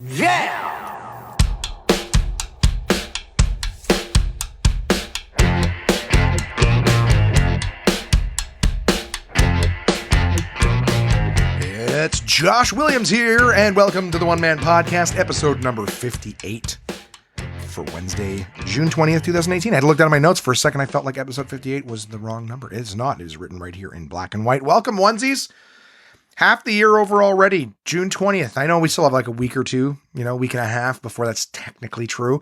Yeah! It's Josh Williams here, and welcome to the One Man Podcast, episode number 58 for Wednesday, June 20th, 2018. I had to look down at my notes for a second. I felt like episode 58 was the wrong number. It is not. It is written right here in black and white. Welcome, onesies. Half the year over already, June 20th. I know we still have like a week or two, week and a half before that's technically true.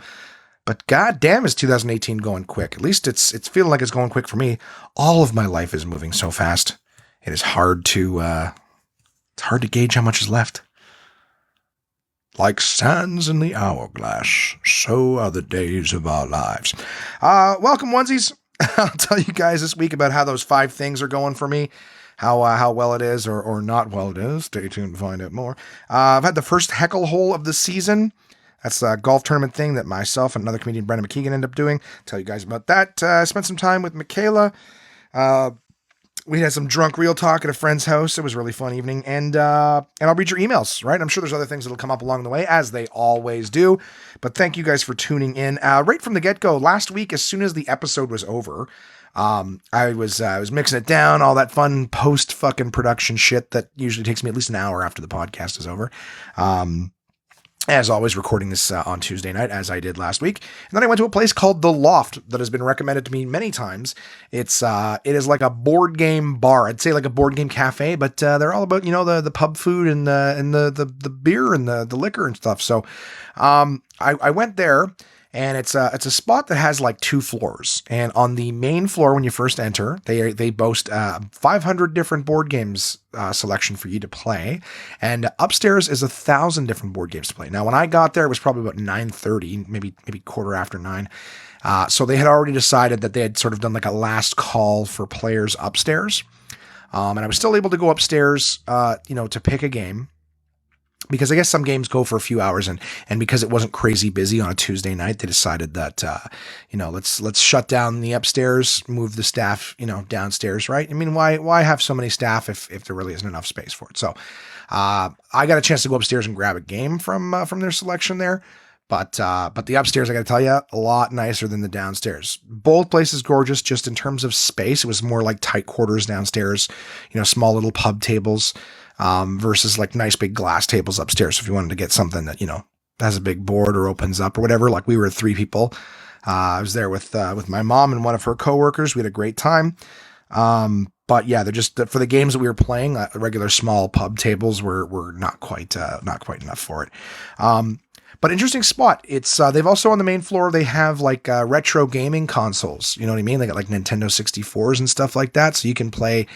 But goddamn, is 2018 going quick? At least it's feeling like it's going quick for me. All of my life is moving so fast. It is hard to gauge how much is left. Like sands in the hourglass, so are the days of our lives. Welcome, onesies. I'll tell you guys this week about how those 5 things are going for me. How well it is or not well it is. Stay tuned to find out more. I've had the first heckle hole of the season. That's a golf tournament thing that myself and another comedian, Brendan McKeegan, ended up doing. Tell you guys about that. I spent some time with Michaela. We had some drunk real talk at a friend's house. It was a really fun evening. And I'll read your emails, right? I'm sure there's other things that'll come up along the way, as they always do. But thank you guys for tuning in. Right from the get-go, last week, as soon as the episode was over, I was mixing it down, all that fun post fucking production shit that usually takes me at least an hour after the podcast is over. As always, recording this on Tuesday night, as I did last week. And then I went to a place called The Loft that has been recommended to me many times. It is like a board game bar. I'd say like a board game cafe, but they're all about, the pub food and the beer and the liquor and stuff. So I went there. And it's a spot that has like 2 floors. And on the main floor, when you first enter, they boast 500 different board games selection for you to play. And upstairs is 1,000 different board games to play. Now, when I got there, it was probably about 9:30, maybe quarter after 9. So they had already decided that they had sort of done like a last call for players upstairs. And I was still able to go upstairs, to pick a game. Because I guess some games go for a few hours, and because it wasn't crazy busy on a Tuesday night, they decided that let's shut down the upstairs, move the staff downstairs, right? I mean, why have so many staff if there really isn't enough space for it? So I got a chance to go upstairs and grab a game from their selection there, but the upstairs, I got to tell you, a lot nicer than the downstairs. Both places gorgeous, just in terms of space. It was more like tight quarters downstairs, small little pub tables. Versus like nice big glass tables upstairs. So if you wanted to get something that, has a big board or opens up or whatever, like we were 3 people. I was there with my mom and one of her coworkers. We had a great time. But yeah, they're just for the games that we were playing, regular small pub tables were not quite enough for it. But interesting spot. It's they've also on the main floor, they have like retro gaming consoles. You know what I mean? They got like Nintendo 64s and stuff like that. So you can play,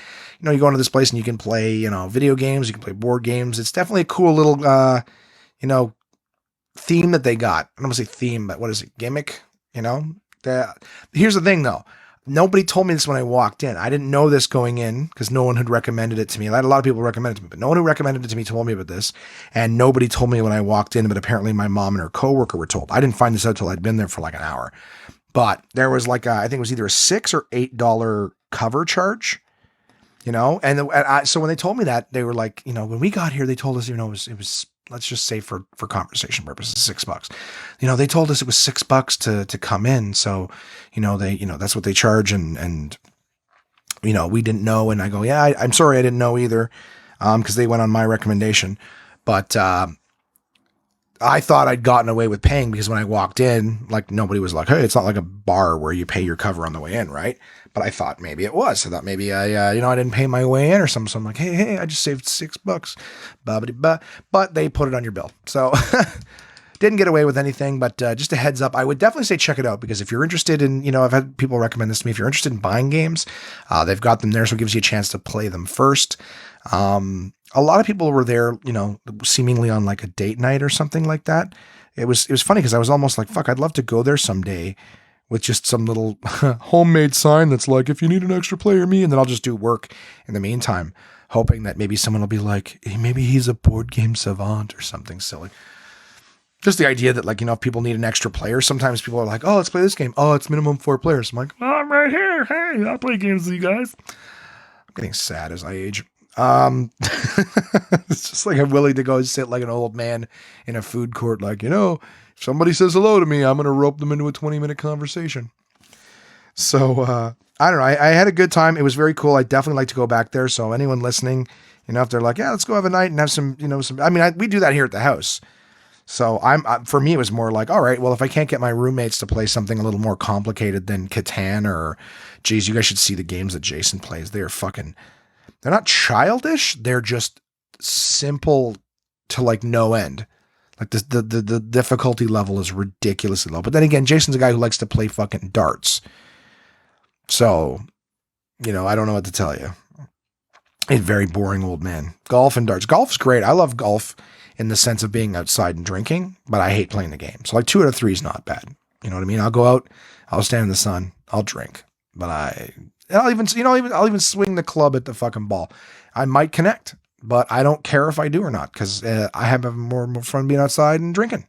you go into this place and you can play, video games, you can play board games. It's definitely a cool little, theme that they got. I don't want to say theme, but what is it? Gimmick, Here's the thing though. Nobody told me this when I walked in. I didn't know this going in because no one had recommended it to me. I had a lot of people recommend it to me, but no one who recommended it to me told me about this. And nobody told me when I walked in, but apparently my mom and her coworker were told. I didn't find this out till I'd been there for like an hour. But there was like, I think it was either a $6 or $8 cover charge, And so when they told me that, they were like, when we got here, they told us, it was let's just say for conversation purposes, $6. They told us it was $6 to come in. So, that's what they charge. And we didn't know. And I go, yeah, I'm sorry. I didn't know either. Cause they went on my recommendation, but, I thought I'd gotten away with paying because when I walked in, like nobody was like, hey, it's not like a bar where you pay your cover on the way in. Right. But I thought maybe it was. I thought maybe I didn't pay my way in or something. So I'm like, hey, I just saved $6. But they put it on your bill. So didn't get away with anything, but just a heads up, I would definitely say check it out because if you're interested in, I've had people recommend this to me. If you're interested in buying games, they've got them there. So it gives you a chance to play them first. A lot of people were there, seemingly on like a date night or something like that. It was funny because I was almost like, fuck, I'd love to go there someday with just some little homemade sign that's like, if you need an extra player, me, and then I'll just do work in the meantime, hoping that maybe someone will be like, hey, maybe he's a board game savant or something silly. Just the idea that like, if people need an extra player, sometimes people are like, oh, let's play this game. Oh, it's minimum 4 players. I'm like, oh, I'm right here. Hey, I'll play games with you guys. I'm getting sad as I age. It's just like I'm willing to go and sit like an old man in a food court. Like, if somebody says hello to me, I'm going to rope them into a 20-minute conversation. So, I don't know. I had a good time. It was very cool. I definitely like to go back there. So anyone listening, if they're like, yeah, let's go have a night and have some, we do that here at the house. So for me, it was more like, all right, well, if I can't get my roommates to play something a little more complicated than Catan or, geez, you guys should see the games that Jason plays. They're not childish. They're just simple to like no end. Like the difficulty level is ridiculously low. But then again, Jason's a guy who likes to play fucking darts. So, I don't know what to tell you. A very boring old man. Golf and darts. Golf's great. I love golf in the sense of being outside and drinking, but I hate playing the game. So like 2 out of 3 is not bad. You know what I mean? I'll go out, I'll stand in the sun, I'll drink, but I'll even swing the club at the fucking ball. I might connect, but I don't care if I do or not, because I have more fun being outside and drinking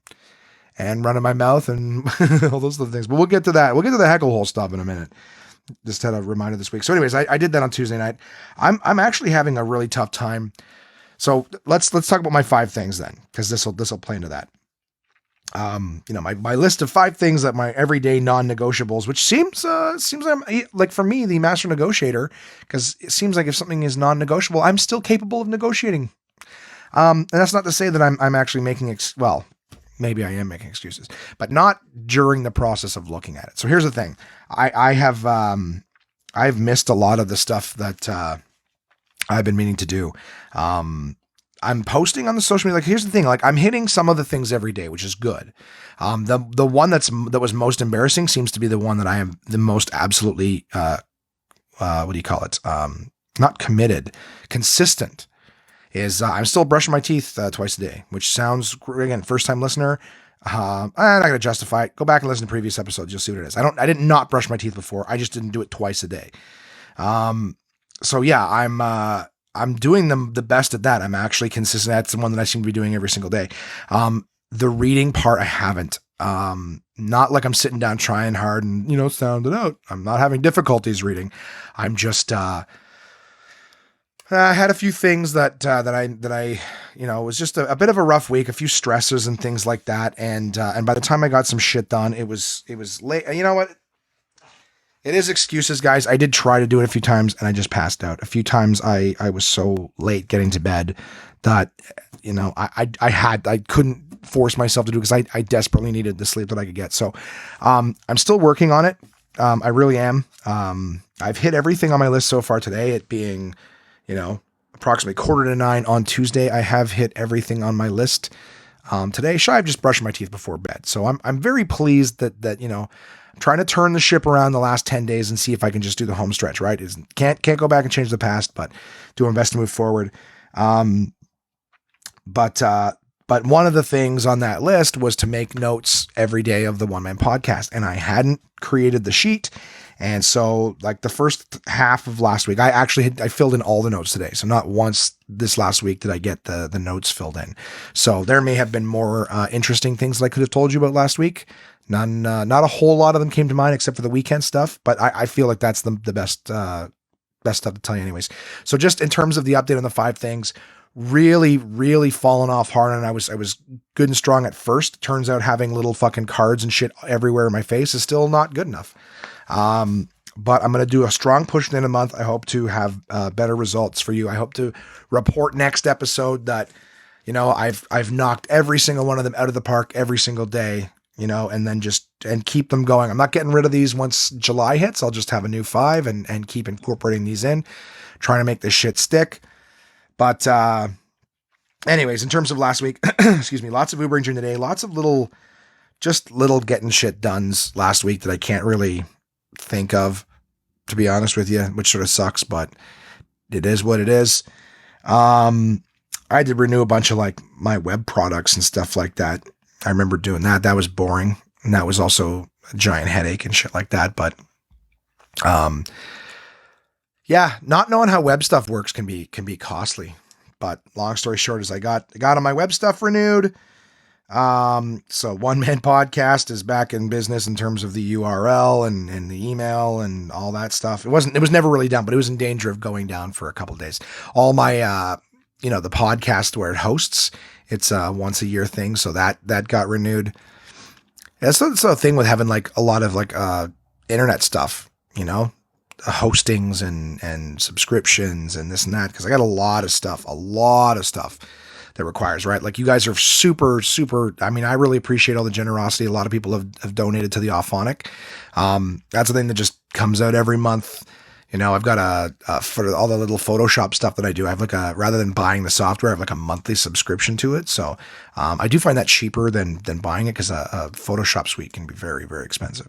and running my mouth and all those other things. But we'll get to that. We'll get to the heckle hole stuff in a minute. Just had a reminder this week. So anyways, I did that on Tuesday night. I'm actually having a really tough time. So let's talk about my 5 things then, because this will play into that. My list of 5 things that my everyday non-negotiables, which seems like for me, the master negotiator, because it seems like if something is non-negotiable, I'm still capable of negotiating. And that's not to say that I'm actually making, maybe I am making excuses, but not during the process of looking at it. So here's the thing. I've missed a lot of the stuff that, I've been meaning to do. I'm posting on the social media. Like, here's the thing. Like, I'm hitting some of the things every day, which is good. The one that was most embarrassing seems to be the one that I am the most absolutely, what do you call it? Not committed, consistent. Is I'm still brushing my teeth twice a day, which sounds, again, first time listener. I'm not going to justify it. Go back and listen to previous episodes. You'll see what it is. I did not brush my teeth before. I just didn't do it twice a day. So yeah, I'm doing the best at that. I'm actually consistent. That's the one that I seem to be doing every single day. The reading part, I haven't, not like I'm sitting down trying hard and, sound it out. I'm not having difficulties reading. I'm just, I had a few things that I was just a bit of a rough week, a few stressors and things like that. And by the time I got some shit done, it was late. You know what? It is excuses, guys. I did try to do it a few times and I just passed out. A few times I was so late getting to bed that, I couldn't force myself to do it because I desperately needed the sleep that I could get. So, I'm still working on it. I really am. I've hit everything on my list so far today, it being, approximately 8:45 on Tuesday. I have hit everything on my list. Today, I've just brushed my teeth before bed. So I'm very pleased that, I'm trying to turn the ship around the last 10 days and see if I can just do the home stretch, right? Can't go back and change the past, but do my best to move forward. But one of the things on that list was to make notes every day of the One Man Podcast, and I hadn't created the sheet. And so like the first half of last week, I filled in all the notes today. So not once this last week did I get the notes filled in. So there may have been more interesting things that I could have told you about last week. None, not a whole lot of them came to mind except for the weekend stuff, but I feel like that's the best stuff to tell you anyways. So just in terms of the update on the 5 things, really, really fallen off hard. And I was good and strong at first. Turns out having little fucking cards and shit everywhere in my face is still not good enough. But I'm going to do a strong push at the end of the month. I hope to have better results for you. I hope to report next episode that, I've knocked every single one of them out of the park every single day, and then and keep them going. I'm not getting rid of these once July hits. I'll just have a new 5 and keep incorporating these in, trying to make this shit stick. But, anyways, in terms of last week, excuse me, lots of Ubering during the day, lots of little getting shit dones last week that I can't really think of, to be honest with you, which sort of sucks, but it is what it is. I did renew a bunch of like my web products and stuff like that. I remember doing that. That was boring. And that was also a giant headache and shit like that. But, yeah, not knowing how web stuff works can be costly, but long story short is I got on my web stuff renewed. So One Man Podcast is back in business in terms of the URL and the email and all that stuff. It was never really down, but it was in danger of going down for a couple of days. All my, the podcast where it hosts, it's a once a year thing. So that got renewed. That's the thing with having like a lot of like, internet stuff, hostings and subscriptions and this and that. Cause I got a lot of stuff that requires, right? Like you guys are super, super, I mean, I really appreciate all the generosity. A lot of people have donated to the Auphonic. That's a thing that just comes out every month. I've got for all the little Photoshop stuff that I do, I have rather than buying the software, I have like a monthly subscription to it. So, I do find that cheaper than buying it because a Photoshop suite can be very, very expensive.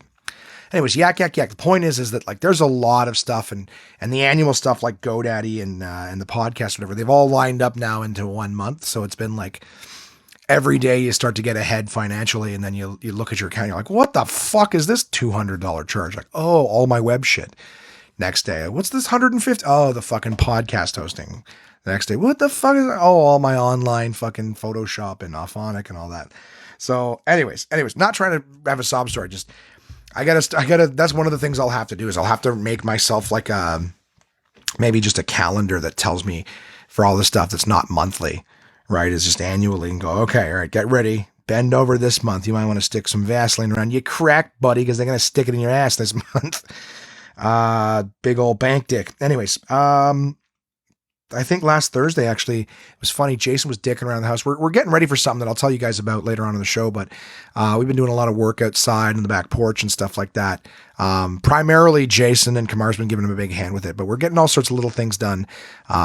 Anyways, yak. The point is that like there's a lot of stuff and the annual stuff like GoDaddy and the podcast, whatever, they've all lined up now into 1 month. So it's been like every day you start to get ahead financially, and then you look at your account, you're like, what the fuck is this $200 charge? Like, oh, all my web shit. Next day, what's this 150? Oh, the fucking podcast hosting. The next day, what the fuck is that? Oh, all my online fucking Photoshop and Auphonic and all that. So anyways, not trying to have a sob story, just I gotta, that's one of the things I'll have to do is I'll have to make myself like maybe just a calendar that tells me for all the stuff that's not monthly, right? It's just annually and go, okay, all right, get ready, bend over this month. You might want to stick some Vaseline around you crack, buddy, because they're going to stick it in your ass this month. Big old bank dick. Anyways, I think last Thursday, actually, it was funny. Jason was dicking around the house. We're getting ready for something that I'll tell you guys about later on in the show, but we've been doing a lot of work outside in the back porch and stuff like that. Primarily Jason, and Kamar's been giving him a big hand with it, but we're getting all sorts of little things done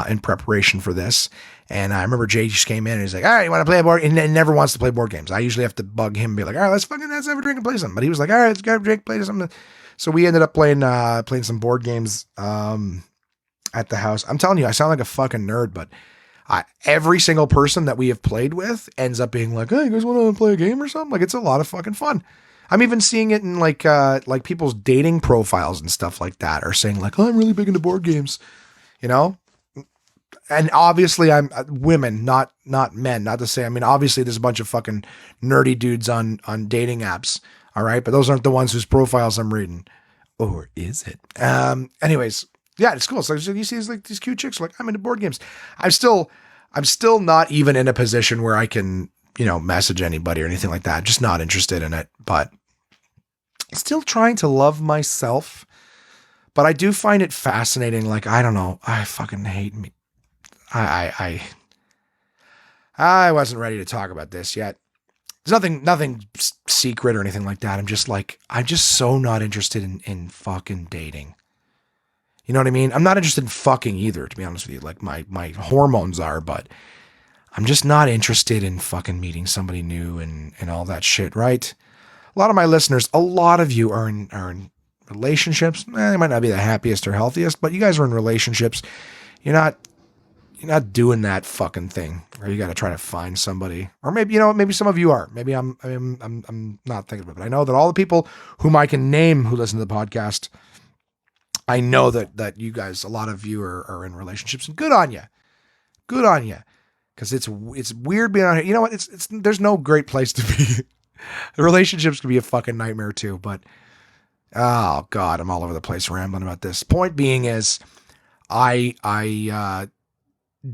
in preparation for this. And I remember Jay just came in and he's like, all right, you want to play a board? And he never wants to play board games. I usually have to bug him and be like, all right, let's have a drink and play something. But he was like, all right, let's go drink, play something. So we ended up playing some board games at the house. I'm telling you, I sound like a fucking nerd, but every single person that we have played with ends up being like, hey, you guys want to play a game or something? Like, it's a lot of fucking fun. I'm even seeing it in like people's dating profiles and stuff like that are saying like, oh, I'm really big into board games, and obviously I'm women, not men, not to say, I mean, obviously there's a bunch of fucking nerdy dudes on dating apps. All right. But those aren't the ones whose profiles I'm reading. Or is it? Anyways, yeah, it's cool. So you see these cute chicks like, I'm into board games. I'm still not even in a position where I can, message anybody or anything like that. Just not interested in it, but still trying to love myself. But I do find it fascinating. Like, I don't know. I fucking hate me. I wasn't ready to talk about this yet. There's nothing secret or anything like that. I'm just so not interested in fucking dating. You know what I mean? I'm not interested in fucking either, to be honest with you. Like my hormones are, but I'm just not interested in fucking meeting somebody new and all that shit, right? A lot of my listeners, a lot of you are in relationships. They might not be the happiest or healthiest, but you guys are in relationships. You're not doing that fucking thing where you got to try to find somebody, or maybe, maybe some of you are, maybe I'm not thinking about it. But I know that all the people whom I can name who listen to the podcast, I know that you guys, a lot of you are in relationships, and good on you. Cause it's weird being on here. You know what? It's there's no great place to be. The relationships can be a fucking nightmare too, but oh God, I'm all over the place rambling about this. Point being is I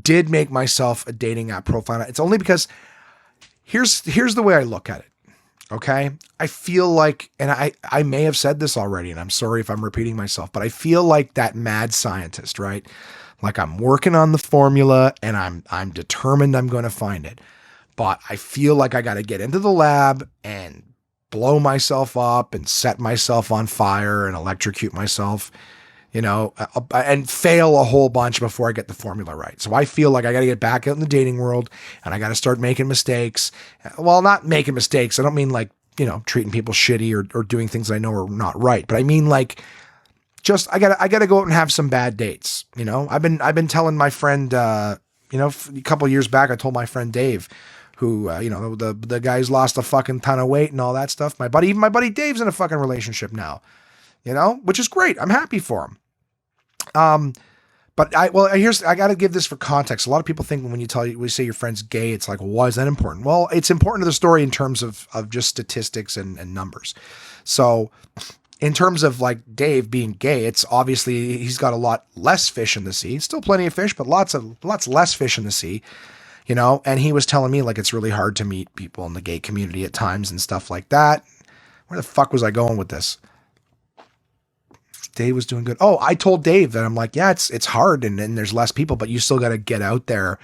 did make myself a dating app profile. It's only because here's the way I look at it. Okay. I feel like, and I may have said this already, and I'm sorry if I'm repeating myself, but I feel like that mad scientist, right? Like I'm working on the formula and I'm determined I'm going to find it, but I feel like I got to get into the lab and blow myself up and set myself on fire and electrocute myself, and fail a whole bunch before I get the formula right. So I feel like I got to get back out in the dating world and I got to start making mistakes. Well, not making mistakes. I don't mean like, treating people shitty or doing things I know are not right. But I mean like, just, I gotta go out and have some bad dates. I've been telling my friend, a couple of years back, I told my friend Dave, who, the guy's lost a fucking ton of weight and all that stuff. My buddy Dave's in a fucking relationship now, which is great. I'm happy for him. But I got to give this for context. A lot of people think when we say your friend's gay, it's like, well, why is that important? Well, it's important to the story in terms of just statistics and numbers. So in terms of like Dave being gay, it's obviously he's got a lot less fish in the sea. Still plenty of fish, but lots less fish in the sea, you know? And he was telling me like, it's really hard to meet people in the gay community at times and stuff like that. Where the fuck was I going with this? Dave was doing good. Oh, I told Dave that I'm like, yeah, it's hard and there's less people, but you still got to get out there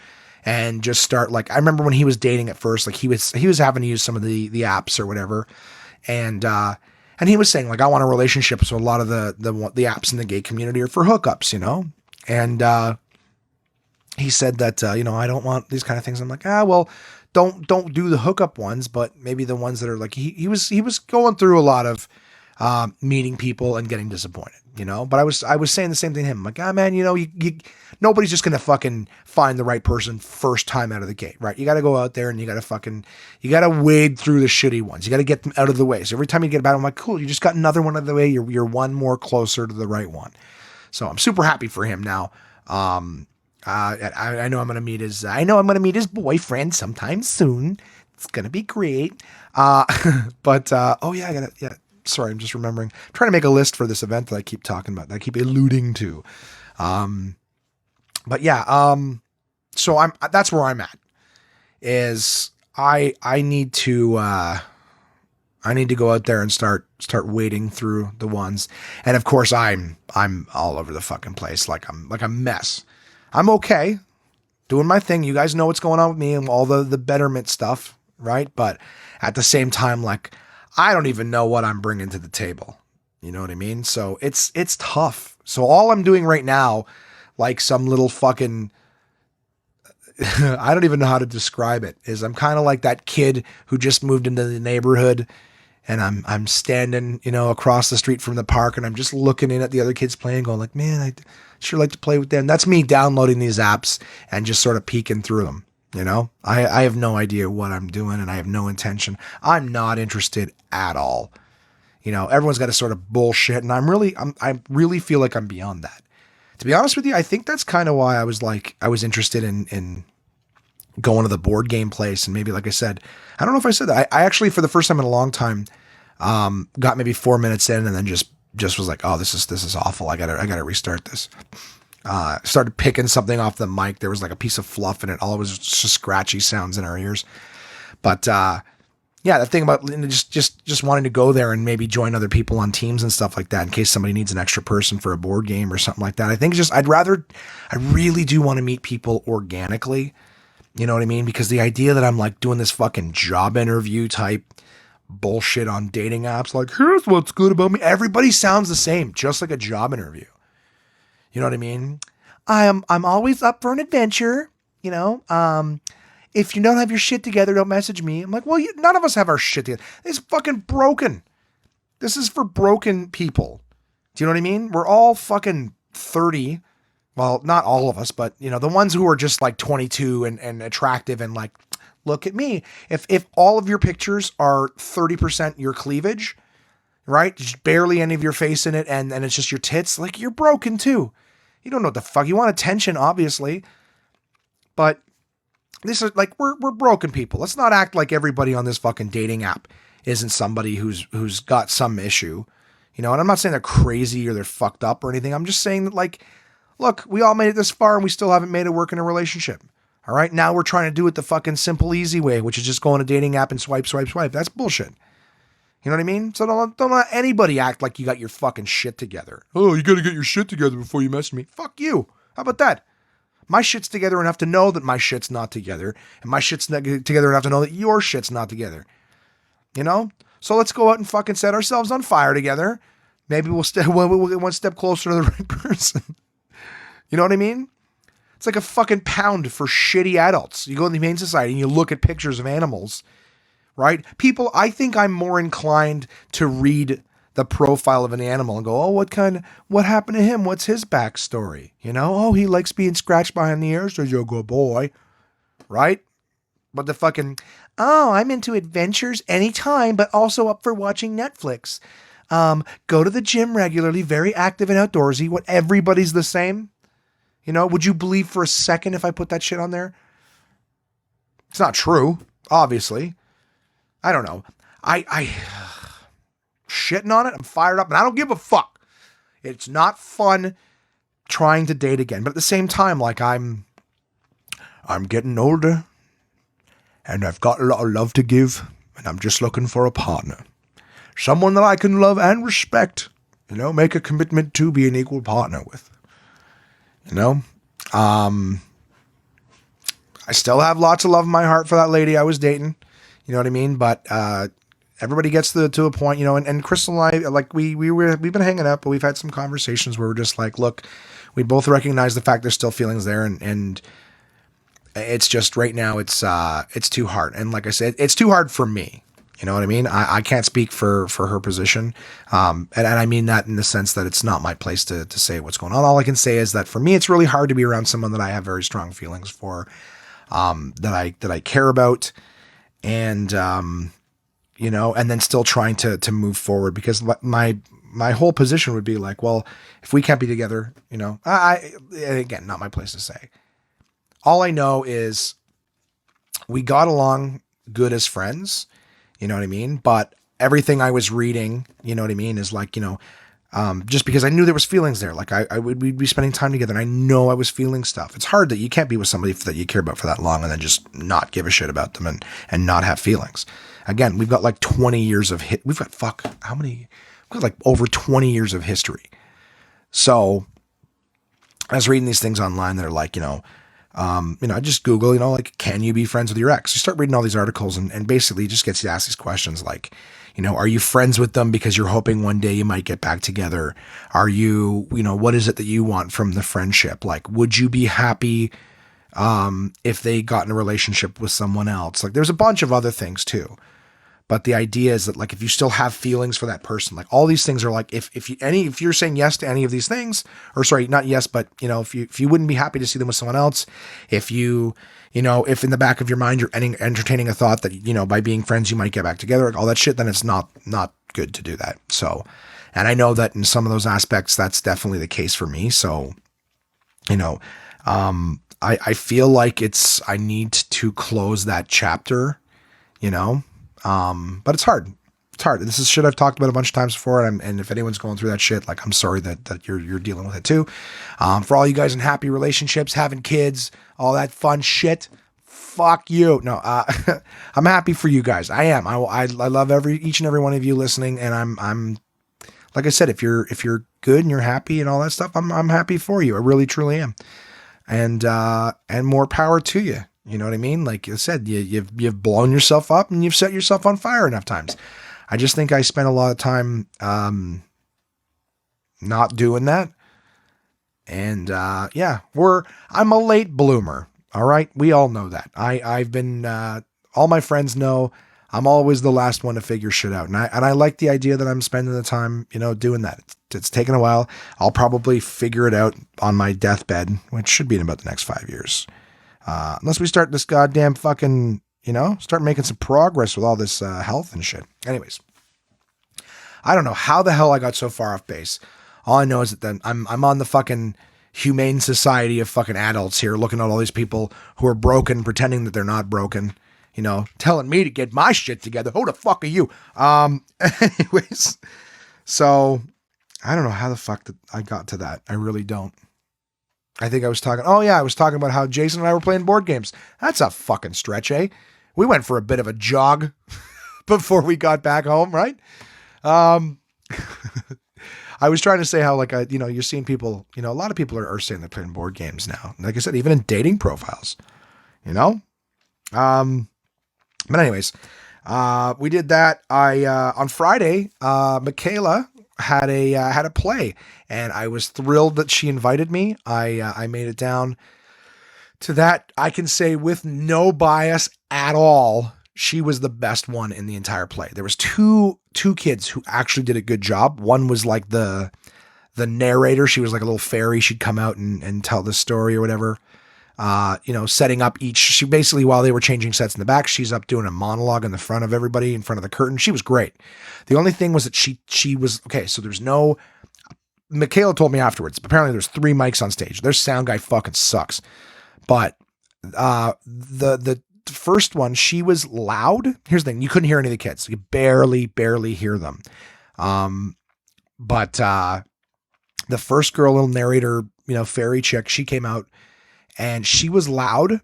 and just start. Like, I remember when he was dating at first, like he was having to use some of the apps or whatever. And he was saying like, I want a relationship. So a lot of the apps in the gay community are for hookups, you know? And, he said that, you know, I don't want these kind of things. I'm like, well, don't do the hookup ones, but maybe the ones that are like, he was going through a lot of, meeting people and getting disappointed, you know, but I was saying the same thing to him. I'm like, man, you know, nobody's just going to fucking find the right person first time out of the gate, right? You got to go out there and you got to wade through the shitty ones. You got to get them out of the way. So every time you get about, I'm like, cool, you just got another one out of the way. You're one more closer to the right one. So I'm super happy for him now. I know I'm going to meet his boyfriend sometime soon. It's going to be great. But, sorry, I'm just remembering. I'm trying to make a list for this event that I keep talking about, that I keep alluding to. But yeah, so that's where I'm at, is I need to go out there and start wading through the ones. And of course I'm all over the fucking place. Like I'm a mess. I'm okay doing my thing. You guys know what's going on with me and all the betterment stuff, right? But at the same time, like, I don't even know what I'm bringing to the table. You know what I mean? So it's tough. So all I'm doing right now, like some little fucking, I don't even know how to describe it, is I'm kind of like that kid who just moved into the neighborhood and I'm standing, you know, across the street from the park and I'm just looking in at the other kids playing, going like, man, I sure like to play with them. That's me downloading these apps and just sort of peeking through them. You know, I have no idea what I'm doing and I have no intention. I'm not interested at all. You know, everyone's got to sort of bullshit. And I really feel like I'm beyond that. To be honest with you, I think that's kind of why I was interested in going to the board game place. And maybe, like I said, I don't know if I said that. I actually, for the first time in a long time, got maybe 4 minutes in and then just was like, oh, this is awful. I gotta restart this. Started picking something off the mic. There was like a piece of fluff in it. All it was just scratchy sounds in our ears. But, yeah, the thing about just wanting to go there and maybe join other people on teams and stuff like that in case somebody needs an extra person for a board game or something like that. I think I really do want to meet people organically. You know what I mean? Because the idea that I'm like doing this fucking job interview type bullshit on dating apps, like, here's what's good about me. Everybody sounds the same, just like a job interview. You know what I mean? I'm always up for an adventure, you know? If you don't have your shit together, don't message me. I'm like, well, none of us have our shit together. It's fucking broken. This is for broken people. Do you know what I mean? We're all fucking 30. Well, not all of us, but you know, the ones who are just like 22 and attractive and like, look at me. If all of your pictures are 30% your cleavage, right? Just barely any of your face in it. And it's just your tits, like, you're broken too. You don't know what the fuck you want. Attention, obviously, but this is like, we're broken people. Let's not act like everybody on this fucking dating app isn't somebody who's got some issue, you know? And I'm not saying they're crazy or they're fucked up or anything. I'm just saying that, like, look, we all made it this far and we still haven't made it work in a relationship. All right. Now we're trying to do it the fucking simple, easy way, which is just go on a dating app and swipe. That's bullshit. You know what I mean? So don't let anybody act like you got your fucking shit together. Oh, you got to get your shit together before you message me. Fuck you. How about that? My shit's together enough to know that my shit's not together. And my shit's together enough to know that your shit's not together. You know? So let's go out and fucking set ourselves on fire together. Maybe we'll get one step closer to the right person. You know what I mean? It's like a fucking pound for shitty adults. You go to the Humane Society and you look at pictures of animals, right? People, I think I'm more inclined to read the profile of an animal and go, oh, what happened to him? What's his backstory? You know, oh, he likes being scratched behind the ears, so you're a good boy, right? But the fucking, oh, I'm into adventures anytime, but also up for watching Netflix. Go to the gym regularly, very active and outdoorsy. What, everybody's the same? You know, would you believe for a second if I put that shit on there? It's not true, obviously. I don't know. I shitting on it. I'm fired up and I don't give a fuck. It's not fun trying to date again. But at the same time, like I'm getting older and I've got a lot of love to give and I'm just looking for a partner. Someone that I can love and respect, you know, make a commitment to be an equal partner with, you know? I still have lots of love in my heart for that lady I was dating, you know what I mean? But, everybody gets to a point, you know, and Crystal and I, like we've been hanging up, but we've had some conversations where we're just like, look, we both recognize the fact there's still feelings there. And it's just right now it's too hard. And like I said, it's too hard for me. You know what I mean? I can't speak for her position. And I mean that in the sense that it's not my place to say what's going on. All I can say is that for me, it's really hard to be around someone that I have very strong feelings for, that I care about. And, you know, and then still trying to move forward, because my whole position would be like, well, if we can't be together, you know, again, not my place to say. All I know is we got along good as friends, you know what I mean? But everything I was reading, you know what I mean, is like, you know, just because I knew there was feelings there, like we'd be spending time together and I know I was feeling stuff. It's hard that you can't be with somebody that you care about for that long and then just not give a shit about them and not have feelings. Again, we've got like 20 years of we've got we've got like over 20 years of history. So I was reading these things online that are like, you know, I just Google, you know, like, can you be friends with your ex? You start reading all these articles and basically it just gets you to ask these questions like, you know, are you friends with them because you're hoping one day you might get back together? Are you, you know, what is it that you want from the friendship? Like, would you be happy if they got in a relationship with someone else? Like, there's a bunch of other things too. But the idea is that, like, if you still have feelings for that person, like all these things are like, if you're saying yes to any of these things, or sorry, not yes, but you know, if you wouldn't be happy to see them with someone else, if you know, if in the back of your mind you're entertaining a thought that, you know, by being friends you might get back together, all that shit, then it's not good to do that. So, and I know that in some of those aspects that's definitely the case for me. So, you know, I feel like I need to close that chapter, you know. But it's hard. It's hard. This is shit I've talked about a bunch of times before. And if anyone's going through that shit, like, I'm sorry that you're dealing with it too. For all you guys in happy relationships, having kids, all that fun shit, fuck you. No, I'm happy for you guys. I am. I love each and every one of you listening. And I'm, like I said, if you're good and you're happy and all that stuff, I'm happy for you. I really, truly am. And more power to you. You know what I mean? Like I said, you've blown yourself up and you've set yourself on fire enough times. I just think I spent a lot of time not doing that. And I'm a late bloomer. All right. We all know that. I've been all my friends know I'm always the last one to figure shit out. And I like the idea that I'm spending the time, you know, doing that. It's taken a while. I'll probably figure it out on my deathbed, which should be in about the next 5 years. Unless we start this goddamn fucking, you know, start making some progress with all this health and shit. Anyways, I don't know how the hell I got so far off base. All I know is that then I'm on the fucking humane society of fucking adults here, looking at all these people who are broken, pretending that they're not broken, you know, telling me to get my shit together. Who the fuck are you? Anyways, so I don't know how the fuck that I got to that. I really don't. I think I was talking about how Jason and I were playing board games. That's a fucking stretch, eh? We went for a bit of a jog before we got back home, right? I was trying to say how, like, you're seeing people, you know, a lot of people are saying they're playing board games now. Like I said, even in dating profiles, you know? But anyways, we did that. On Friday, Michaela had a play, and I was thrilled that she invited me. I made it down to that. I can say with no bias at all, she was the best one in the entire play. There was two kids who actually did a good job. One was like the narrator. She was like a little fairy. She'd come out and tell the story or whatever. You know, setting up she basically, while they were changing sets in the back, she's up doing a monologue in the front of everybody, in front of the curtain. She was great. The only thing was that she was, okay, so there's no Michaela told me afterwards, apparently there's 3 mics on stage. Their sound guy fucking sucks. But the first one, she was loud. Here's the thing. You couldn't hear any of the kids. You could barely hear them. But the first girl, little narrator, fairy chick, she came out and she was loud.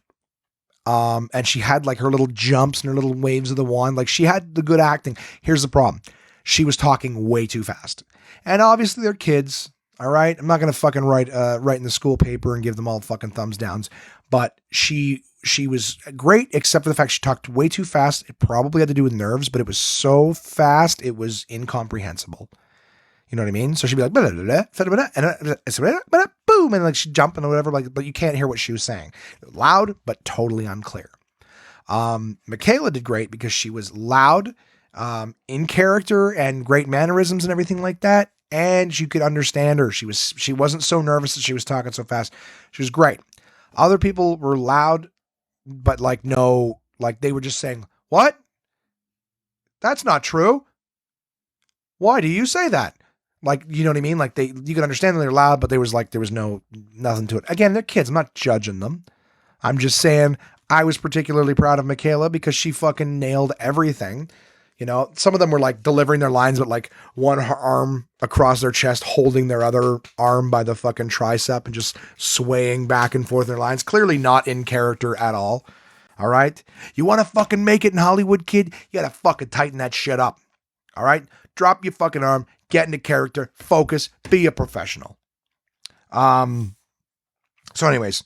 And she had like her little jumps and her little waves of the wand. Like she had the good acting. Here's the problem. She was talking way too fast. And obviously they're kids. All right. I'm not going to fucking write in the school paper and give them all fucking thumbs downs, but she was great, except for the fact she talked way too fast. It probably had to do with nerves, but it was so fast. It was incomprehensible. You know what I mean? So she'd be like, blah, blah, blah, blah, and boom. And like she'd jump and whatever, like, but you can't hear what she was saying. Loud, but totally unclear. Michaela did great because she was loud, in character and great mannerisms and everything like that. And you could understand her. She wasn't so nervous that she was talking so fast. She was great. Other people were loud, but like, they were just saying, what? That's not true. Why do you say that? Like, you know what I mean? Like you could understand that they're nothing to it. Again, they're kids. I'm not judging them. I'm just saying I was particularly proud of Michaela because she fucking nailed everything. Some of them were like delivering their lines, but like one arm across their chest, holding their other arm by the fucking tricep and just swaying back and forth in their lines. Clearly not in character at all. All right. You want to fucking make it in Hollywood, kid? You got to fucking tighten that shit up. All right. Drop your fucking arm, get into character, focus, be a professional. So anyways,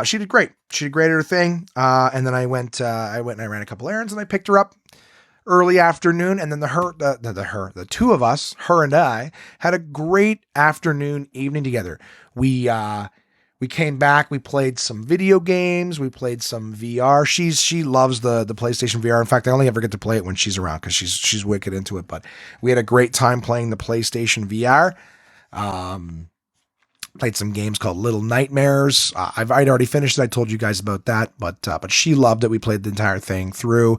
she did great. She did great at her thing. And then I went and I ran a couple errands and I picked her up early afternoon. And then the two of us, her and I, had a great evening together. We came back, we played some video games, we played some VR. She loves the PlayStation VR. In fact, I only ever get to play it when she's around because she's wicked into it. But we had a great time playing the PlayStation VR. Played some games called Little Nightmares. I'd already finished it. I told you guys about that, but she loved it. We played the entire thing through.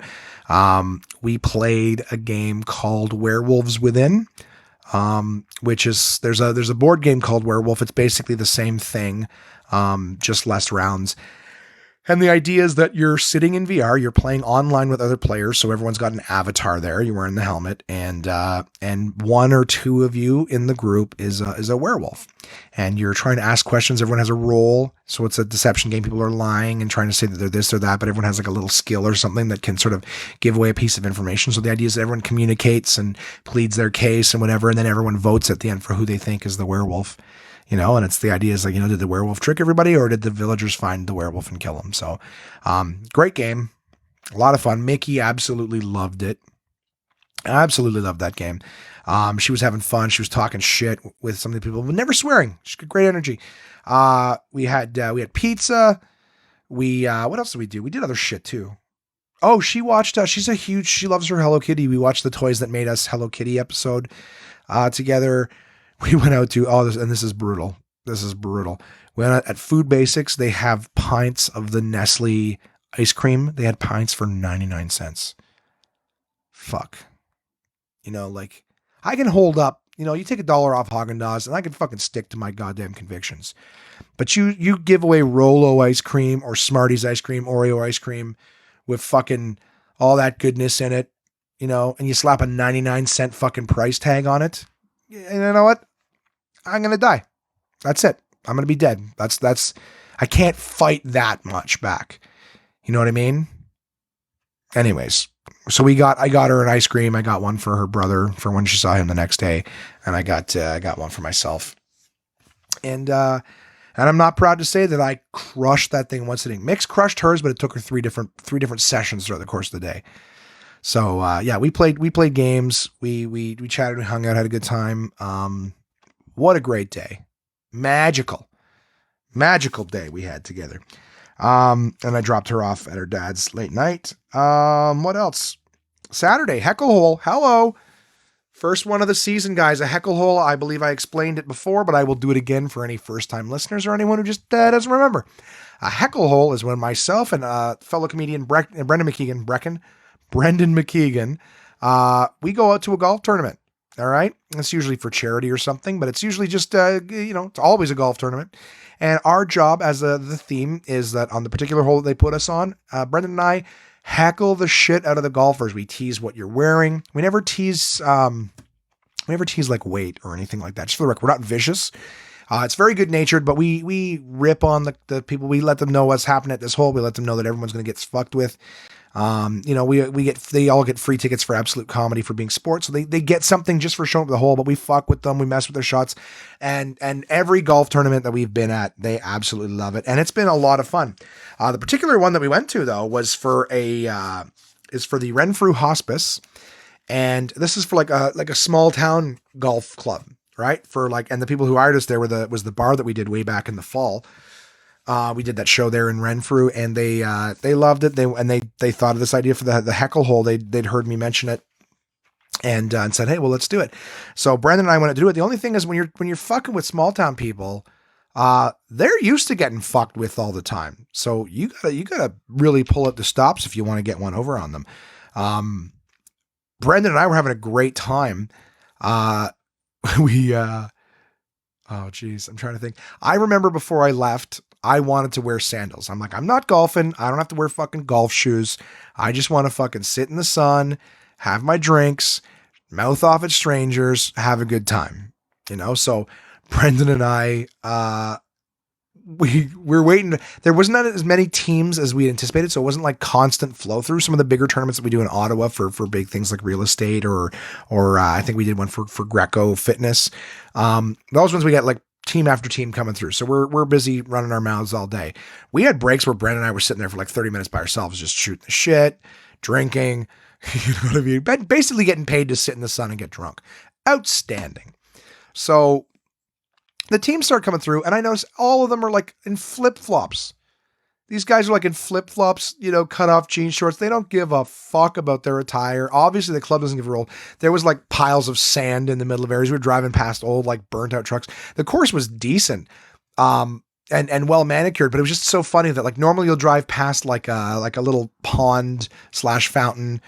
We played a game called Werewolves Within, which is there's a board game called Werewolf. It's basically the same thing, just less rounds. And the idea is that you're sitting in VR, you're playing online with other players, so everyone's got an avatar there. You're wearing the helmet, and one or two of you in the group is a werewolf, and you're trying to ask questions. Everyone has a role, so it's a deception game. People are lying and trying to say that they're this or that, but everyone has like a little skill or something that can sort of give away a piece of information. So the idea is that everyone communicates and pleads their case and whatever, and then everyone votes at the end for who they think is the werewolf. And it's the idea is like, did the werewolf trick everybody or did the villagers find the werewolf and kill him? So, great game. A lot of fun. Mickey absolutely loved it. Absolutely loved that game. She was having fun. She was talking shit with some of the people, but never swearing. She got great energy. We had pizza. What else did we do? We did other shit too. Oh, she watched, she loves her Hello Kitty. We watched the Toys That Made Us Hello Kitty episode, together. We went out to, this is brutal. This is brutal. We went out at Food Basics. They have pints of the Nestle ice cream. They had pints for 99 cents. Fuck. I can hold up, you take $1 off Haagen-Dazs and I can fucking stick to my goddamn convictions. But you give away Rolo ice cream or Smarties ice cream, Oreo ice cream with fucking all that goodness in it, and you slap a 99-cent fucking price tag on it. And you know what? I'm going to die. That's it. I'm going to be dead. I can't fight that much back. You know what I mean? Anyways, so I got her an ice cream. I got one for her brother for when she saw him the next day. And I got one for myself. And I'm not proud to say that I crushed that thing one sitting. Mix crushed hers, but it took her three different sessions throughout the course of the day. So, we played games, we chatted, we hung out, had a good time. What a great day. Magical day we had together. And I dropped her off at her dad's late night. What else? Saturday, Heckle Hole. Hello. First one of the season, guys, a Heckle Hole. I believe I explained it before, but I will do it again for any first time listeners or anyone who just doesn't remember. A Heckle Hole is when myself and fellow comedian Brendan McKeegan, we go out to a golf tournament. All right. It's usually for charity or something, but it's usually just, it's always a golf tournament. And our job as the theme is that on the particular hole that they put us on, Brendan and I heckle the shit out of the golfers. We tease what you're wearing. We never tease like weight or anything like that. Just for the record, we're not vicious. It's very good natured, but we rip on the people. We let them know what's happening at this hole. We let them know that everyone's going to get fucked with. They all get free tickets for Absolute Comedy for being sports. So they get something just for showing up the hole, but we fuck with them. We mess with their shots, and every golf tournament that we've been at, they absolutely love it. And it's been a lot of fun. The particular one that we went to though was for the Renfrew Hospice. And this is for like a small town golf club, right? And the people who hired us there was the bar that we did way back in the fall. We did that show there in Renfrew, and they loved it. They thought of this idea for the heckle hole. They'd heard me mention it, and said, "Hey, well, let's do it." So Brandon and I went to do it. The only thing is when you're fucking with small town people, they're used to getting fucked with all the time. So you gotta really pull up the stops if you want to get one over on them. Brendan and I were having a great time. Oh geez, I'm trying to think. I remember before I left, I wanted to wear sandals. I'm like, I'm not golfing. I don't have to wear fucking golf shoes. I just want to fucking sit in the sun, have my drinks, mouth off at strangers, have a good time. So Brendan and I, we're waiting. There was not as many teams as we anticipated, so it wasn't like constant flow through. Some of the bigger tournaments that we do in Ottawa for big things like real estate or I think we did one for Greco Fitness. Those ones we got like team after team coming through. So we're busy running our mouths all day. We had breaks where Brendan and I were sitting there for like 30 minutes by ourselves, just shooting the shit, drinking, you know what I mean? Basically getting paid to sit in the sun and get drunk. Outstanding. So the teams start coming through, and I notice all of them are like in flip-flops. These guys are like in flip-flops, cut off jean shorts. They don't give a fuck about their attire. Obviously, the club doesn't give a roll. There was like piles of sand in the middle of areas. We were driving past old, like burnt out trucks. The course was decent, and well manicured, but it was just so funny that like normally you'll drive past like a little pond / fountain,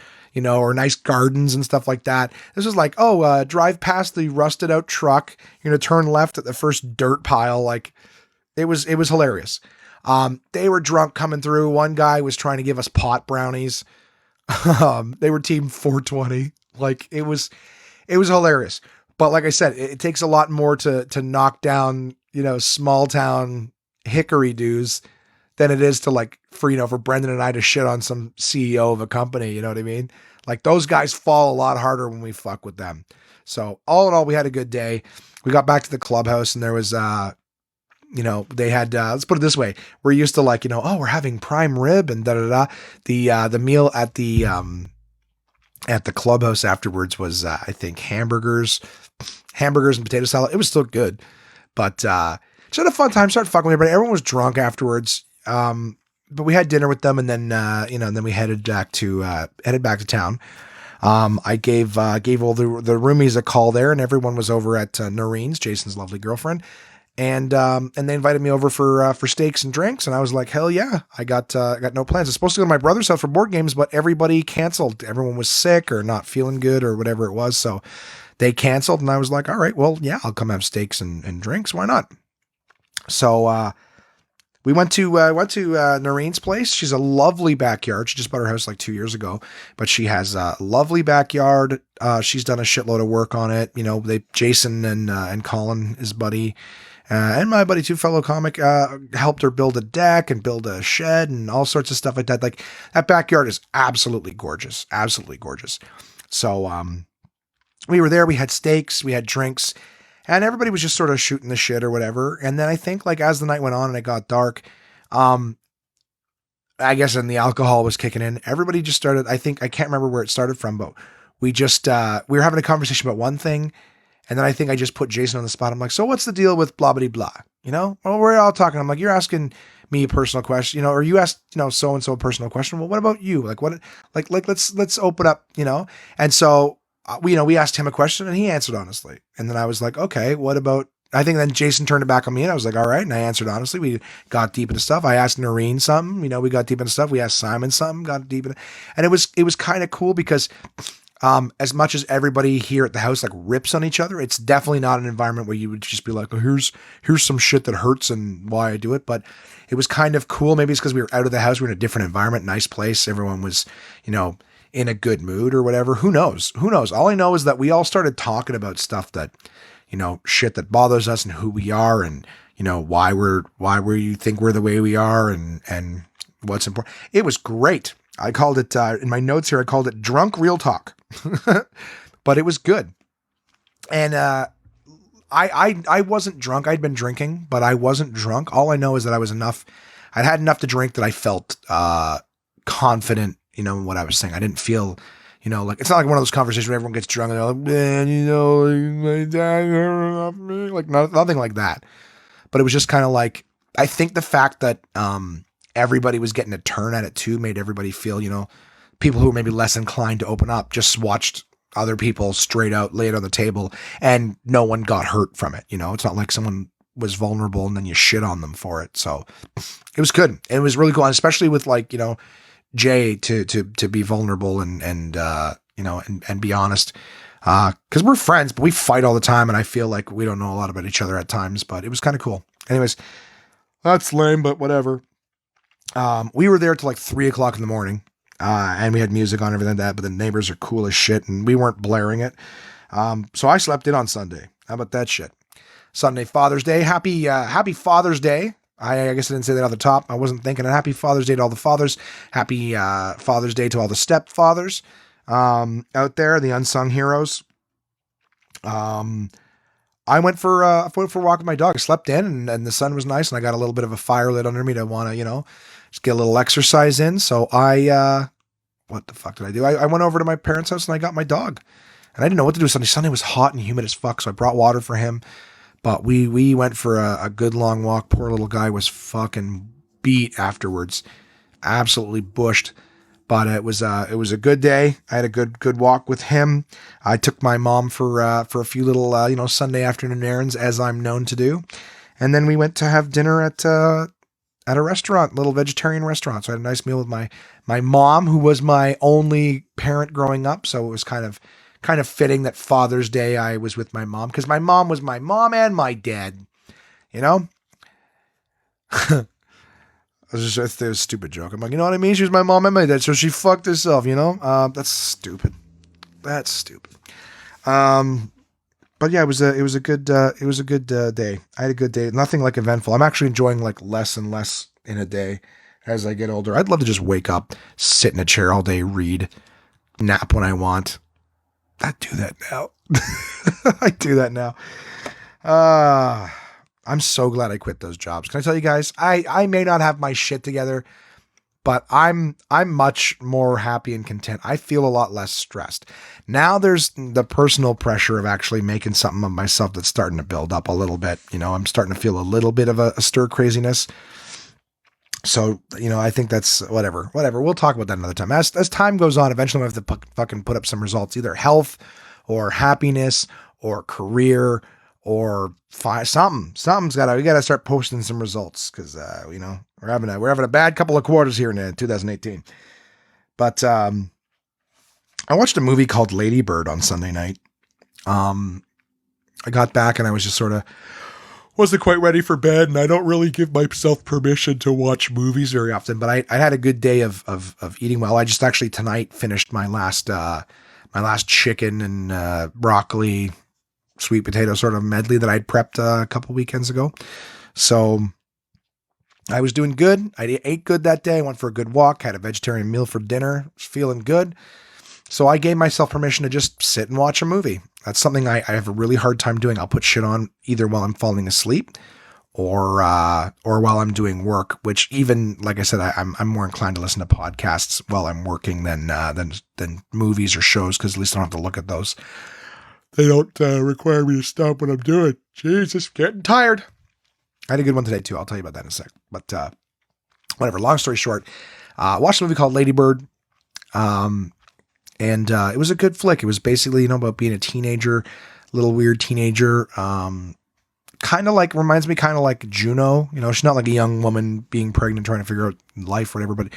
or nice gardens and stuff like that. This was like, drive past the rusted out truck. You're going to turn left at the first dirt pile. Like it was hilarious. They were drunk coming through. One guy was trying to give us pot brownies. They were team 420. Like it was hilarious. But like I said, it takes a lot more to knock down, small town hickory dudes than it is to like for Brendan and I to shit on some CEO of a company. You know what I mean? Like those guys fall a lot harder when we fuck with them. So all in all, we had a good day. We got back to the clubhouse and there was, they had, let's put it this way. We're used to like, we're having prime rib and the meal at the clubhouse afterwards was, I think hamburgers and potato salad. It was still good, but, just had a fun time, started fucking with everybody. Everyone was drunk afterwards. But we had dinner with them and then, and then we headed back to town. I gave all the roomies a call there and everyone was over at Noreen's, Jason's lovely girlfriend. And they invited me over for steaks and drinks. And I was like, hell yeah, I got no plans. I was supposed to go to my brother's house for board games, but everybody canceled. Everyone was sick or not feeling good or whatever it was. So they canceled and I was like, all right, well, yeah, I'll come have steaks and drinks. Why not? So, we went to Noreen's place. She's a lovely backyard. She just bought her house like 2 years ago, but she has a lovely backyard. She's done a shitload of work on it. Jason and Colin, his buddy, and my buddy too, fellow comic, helped her build a deck and build a shed and all sorts of stuff like that. Like that backyard is absolutely gorgeous. Absolutely gorgeous. So, we were there, we had steaks, we had drinks, and everybody was just sort of shooting the shit or whatever. And then I think like as the night went on and it got dark, I guess, and the alcohol was kicking in, everybody just started, I can't remember where it started from, but we just, we were having a conversation about one thing. And then I think I just put Jason on the spot. I'm like, so what's the deal with blah, blah, blah? Well, we're all talking. I'm like, you're asking me a personal question, or you asked, so-and-so a personal question. Well, what about you? Like what, like, let's open up, And so, we asked him a question and he answered honestly. And then I was like, okay, what about, I think then Jason turned it back on me and I was like, all right. And I answered honestly. We got deep into stuff. I asked Noreen something, we got deep into stuff. We asked Simon something, got deep into, and it was kind of cool because As much as everybody here at the house like rips on each other, it's definitely not an environment where you would just be like, oh, here's some shit that hurts and why I do it. But it was kind of cool. Maybe it's because we were out of the house. We were in a different environment, nice place. Everyone was, in a good mood or whatever. Who knows? All I know is that we all started talking about stuff that, shit that bothers us and who we are and, why we think we're the way we are and what's important. It was great. I called it, in my notes here, I called it drunk real talk, but it was good. And, I wasn't drunk. I'd been drinking, but I wasn't drunk. All I know is that I'd had enough to drink that I felt, confident, in what I was saying. I didn't feel, like, it's not like one of those conversations where everyone gets drunk and they're like, man, my dad, like nothing like that. But it was just kind of like, I think the fact that, everybody was getting a turn at it too made everybody feel, people who were maybe less inclined to open up just watched other people straight out lay it on the table and no one got hurt from it. It's not like someone was vulnerable and then you shit on them for it. So it was good. It was really cool. And especially with like, Jay to be vulnerable and be honest. Cause we're friends, but we fight all the time. And I feel like we don't know a lot about each other at times, but it was kind of cool. Anyways, that's lame, but whatever. We were there till like 3:00 in the morning, and we had music on and everything like that, but the neighbors are cool as shit and we weren't blaring it. So I slept in on Sunday. How about that shit? Sunday, Father's Day. Happy Father's Day. I guess I didn't say that off the top. I wasn't thinking a happy Father's Day to all the fathers. Happy, Father's Day to all the stepfathers, out there, the unsung heroes. I went for a walk with my dog. I slept in and the sun was nice and I got a little bit of a fire lit under me to want to, just get a little exercise in. So what the fuck did I do? I went over to my parents' house and I got my dog and I didn't know what to do Sunday. Sunday was hot and humid as fuck. So I brought water for him, but we went for a good long walk. Poor little guy was fucking beat afterwards. Absolutely bushed. But it was a good day. I had a good walk with him. I took my mom for a few little, Sunday afternoon errands as I'm known to do. And then we went to have dinner at a restaurant, little vegetarian restaurant. So I had a nice meal with my mom, who was my only parent growing up. So it was kind of fitting that Father's Day I was with my mom, because my mom was my mom and my dad, It was a stupid joke. I'm like, you know what I mean? She was my mom and my dad, so she fucked herself, That's stupid. That's stupid. But yeah, it was a good day. I had a good day. Nothing like eventful. I'm actually enjoying like less and less in a day as I get older. I'd love to just wake up, sit in a chair all day, read, nap when I want. I'd do that now. I do that now. I'm so glad I quit those jobs. Can I tell you guys, I may not have my shit together, but I'm much more happy and content. I feel a lot less stressed. Now there's the personal pressure of actually making something of myself that's starting to build up a little bit. I'm starting to feel a little bit of a stir craziness. So, I think that's whatever. We'll talk about that another time. As time goes on, eventually we have to fucking put up some results, either health or happiness or career or something's we gotta start posting some results, because we're having a bad couple of quarters here in 2018. But I watched a movie called Lady Bird on Sunday night. I got back and I was just sort of wasn't quite ready for bed, and I don't really give myself permission to watch movies very often. But I had a good day of eating well. I just actually tonight finished my last chicken and broccoli, sweet potato sort of medley that I'd prepped a couple weekends ago. So I was doing good. I ate good that day. I went for a good walk, had a vegetarian meal for dinner, was feeling good. So I gave myself permission to just sit and watch a movie. That's something I have a really hard time doing. I'll put shit on either while I'm falling asleep or while I'm doing work, which even, like I said, I'm more inclined to listen to podcasts while I'm working than movies or shows, because at least I don't have to look at those. They don't require me to stop what I'm doing. Jesus, getting tired. I had a good one today too. I'll tell you about that in a sec. But whatever. Long story short, watched a movie called Lady Bird, and it was a good flick. It was basically about being a teenager, little weird teenager. Reminds me kind of like Juno. She's not like a young woman being pregnant trying to figure out life or whatever. But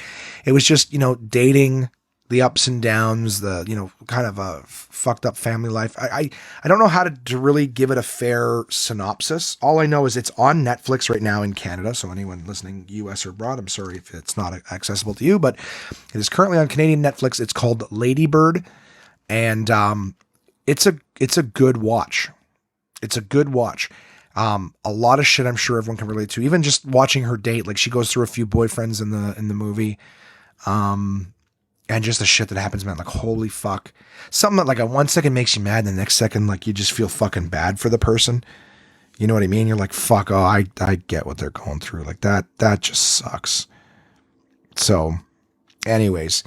it was just dating the ups and downs, the, kind of a fucked up family life. I don't know how to really give it a fair synopsis. All I know is it's on Netflix right now in Canada. So anyone listening US or abroad, I'm sorry if it's not accessible to you, but it is currently on Canadian Netflix. It's called Lady Bird, and it's a good watch. It's a good watch. A lot of shit I'm sure everyone can relate to. Even just watching her date, like she goes through a few boyfriends in the movie. And just the shit that happens, man, like, holy fuck. Something that, like, at 1 second makes you mad, and the next second, like, you just feel fucking bad for the person. You know what I mean? You're like, fuck, I get what they're going through. Like, that just sucks. So, anyways,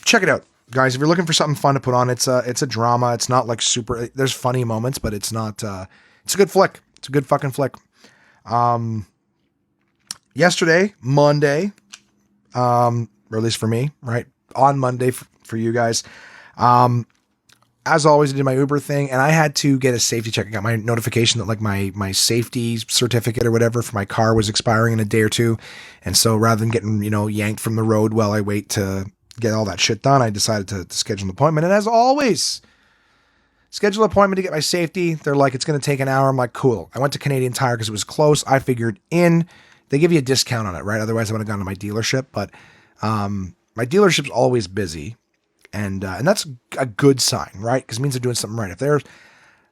check it out. Guys, if you're looking for something fun to put on, it's a drama. It's not, like, super, there's funny moments, but it's not, it's a good flick. It's a good fucking flick. Yesterday, Monday, or at least for me, right? On Monday for you guys. As always, I did my Uber thing, and I had to get a safety check. I got my notification that like my safety certificate or whatever for my car was expiring in a day or two. And so rather than getting, yanked from the road while I wait to get all that shit done, I decided to schedule an appointment. And as always, schedule an appointment to get my safety. They're like, it's going to take an hour. I'm like, cool. I went to Canadian Tire because it was close. I figured they give you a discount on it, right? Otherwise I would have gone to my dealership, but, my dealership's always busy, and that's a good sign, right? Because it means they're doing something right. If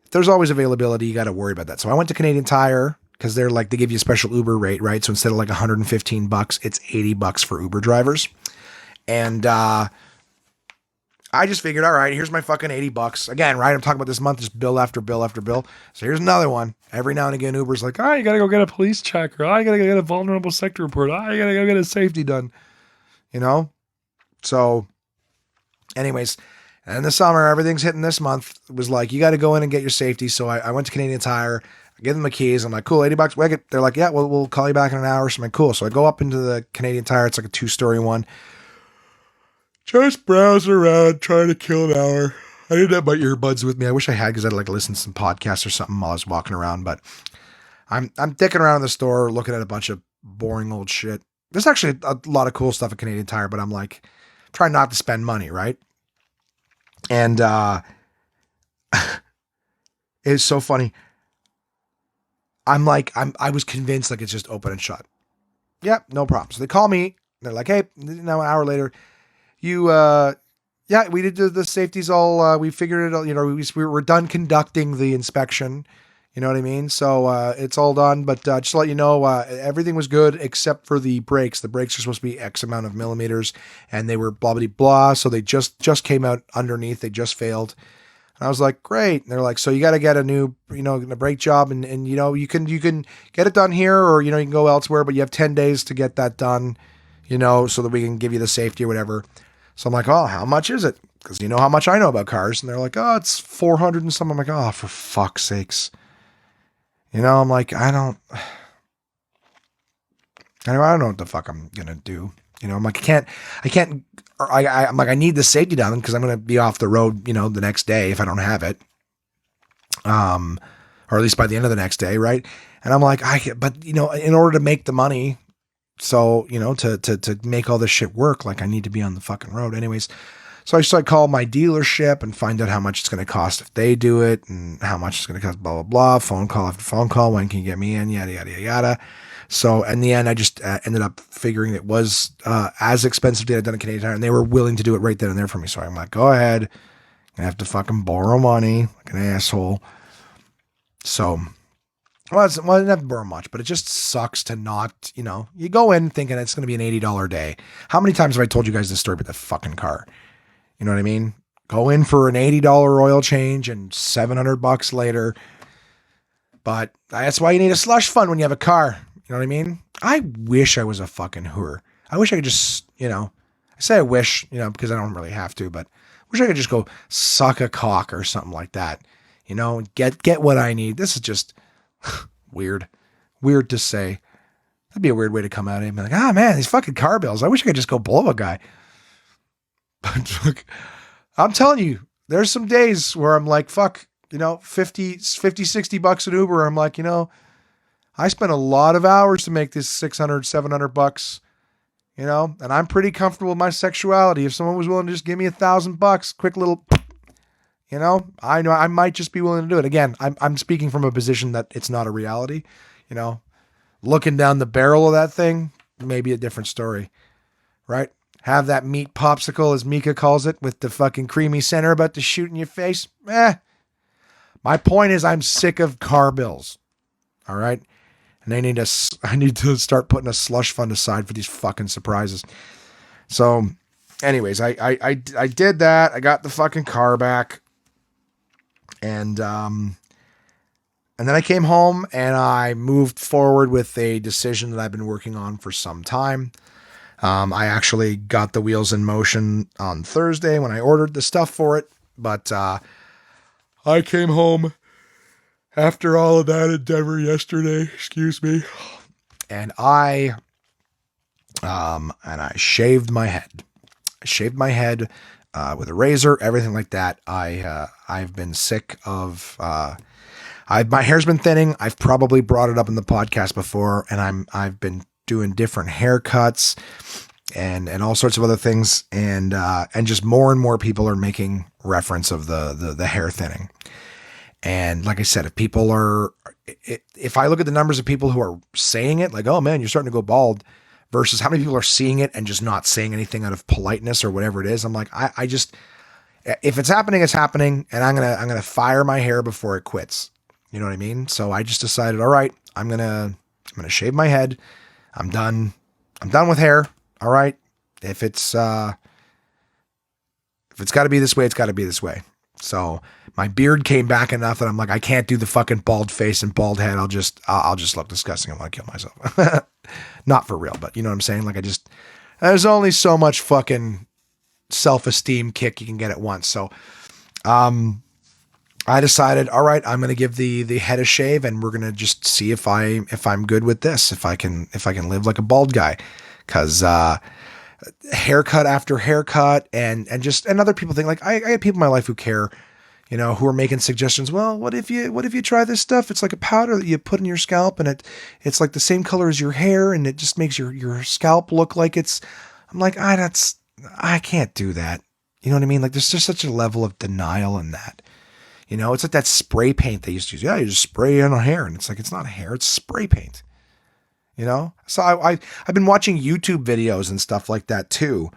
there's always availability, you got to worry about that. So I went to Canadian Tire because they give you a special Uber rate, right? So instead of like $115, it's $80 for Uber drivers. And I just figured, all right, here's my fucking $80 again, right? I'm talking about this month, just bill after bill after bill. So here's another one. Every now and again, Uber's like, you got to go get a police check, or I got to go get a vulnerable sector report. I got to go get a safety done, So anyways, in the summer, everything's hitting this month. It was like, you got to go in and get your safety. So I went to Canadian Tire, I give them the keys. I'm like, cool, $80. They're like, yeah, we'll call you back in an hour. So I'm like, cool. So I go up into the Canadian Tire. It's like a 2-story one. Just browsing around, trying to kill an hour. I didn't have my earbuds with me. I wish I had, because I'd like listen to some podcasts or something while I was walking around. But I'm dicking around in the store, looking at a bunch of boring old shit. There's actually a lot of cool stuff at Canadian Tire, but I'm like, try not to spend money, right? And it's so funny. I was convinced like it's just open and shut. Yep, no problem. So they call me. They're like, hey, an hour later, we did the safeties all. We figured it out. We were done conducting the inspection. You know what I mean? So it's all done, but just to let you know, everything was good except for the brakes. The brakes are supposed to be X amount of millimeters, and they were blah, blah, blah. So they just came out underneath. They just failed. And I was like, great. And they're like, so you got to get a new, a brake job, and you can get it done here, or, you can go elsewhere, but you have 10 days to get that done, so that we can give you the safety or whatever. So I'm like, oh, how much is it? Because you know how much I know about cars. And they're like, oh, it's 400 and something. I'm like, oh, for fuck's sakes. I'm like, I don't know what the fuck I'm going to do. I'm like, I'm like, I need the safety done because I'm going to be off the road, the next day if I don't have it. Or at least by the end of the next day. Right. And I'm like, but in order to make the money, so, to make all this shit work, like I need to be on the fucking road anyways. So I call my dealership and find out how much it's going to cost if they do it, and how much it's going to cost, blah, blah, blah, phone call after phone call. When can you get me in? Yada, yada, yada, yada. So in the end, I just ended up figuring it was as expensive as I'd done at Canadian Tire, and they were willing to do it right then and there for me. So I'm like, go ahead. I have to fucking borrow money like an asshole. So, I didn't have to borrow much, but it just sucks to not, you go in thinking it's going to be an $80 day. How many times have I told you guys this story about the fucking car? You know what I mean? Go in for an $80 oil change and $700 later. But that's why you need a slush fund when you have a car. You know what I mean? I wish I was a fucking whore. I wish I could just, I say I wish, because I don't really have to, but I wish I could just go suck a cock or something like that. Get what I need. This is just weird to say. That'd be a weird way to come out and be like, man, these fucking car bills. I wish I could just go blow a guy. But look, I'm telling you, there's some days where I'm like, fuck, $50-$60 an Uber. I'm like, I spent a lot of hours to make this $600-$700. you know, and I'm pretty comfortable with my sexuality. If someone was willing to just give me $1,000, quick little, you know I might just be willing to do it. Again, I'm speaking from a position that it's not a reality, you know, looking down the barrel of that thing, maybe a different story, right? Have that meat popsicle, as Mika calls it, with the fucking creamy center about to shoot in your face. My point is I'm sick of car bills. All right. And I need to start putting a slush fund aside for these fucking surprises. So anyways, I did that. I got the fucking car back. And then I came home and I moved forward with a decision that I've been working on for some time. I actually got the wheels in motion on Thursday when I ordered the stuff for it, but I came home after all of that endeavor yesterday, excuse me, and I shaved my head. I shaved my head with a razor, everything like that. I've been sick of my hair's been thinning. I've probably brought it up in the podcast before, and I've been doing different haircuts and all sorts of other things, and just more and more people are making reference of the hair thinning. And like I said, if I look at the numbers of people who are saying it, like, oh man, you're starting to go bald, versus how many people are seeing it and just not saying anything out of politeness or whatever it is, I'm like, I just, if it's happening, it's happening, and I'm gonna fire my hair before it quits. You know what I mean? So I just decided, all right, I'm gonna shave my head. I'm done with hair. All right. If it's got to be this way, it's got to be this way. So my beard came back enough that I'm like, I can't do the fucking bald face and bald head. I'll just look disgusting. I want to kill myself. Not for real, but you know what I'm saying? Like there's only so much fucking self-esteem kick you can get at once. So, I decided, all right, I'm going to give the head a shave, and we're going to just see if I'm good with this, if I can live like a bald guy. Cause, haircut after haircut and other people think, like, I have people in my life who care, you know, who are making suggestions. Well, what if you try this stuff? It's like a powder that you put in your scalp, and it's like the same color as your hair, and it just makes your scalp look like it's, I'm like, I can't do that. You know what I mean? Like, there's just such a level of denial in that. You know, it's like that spray paint they used to use. Yeah, you just spray it on hair, and it's like, it's not hair, it's spray paint. You know? So I've been watching YouTube videos and stuff like that too,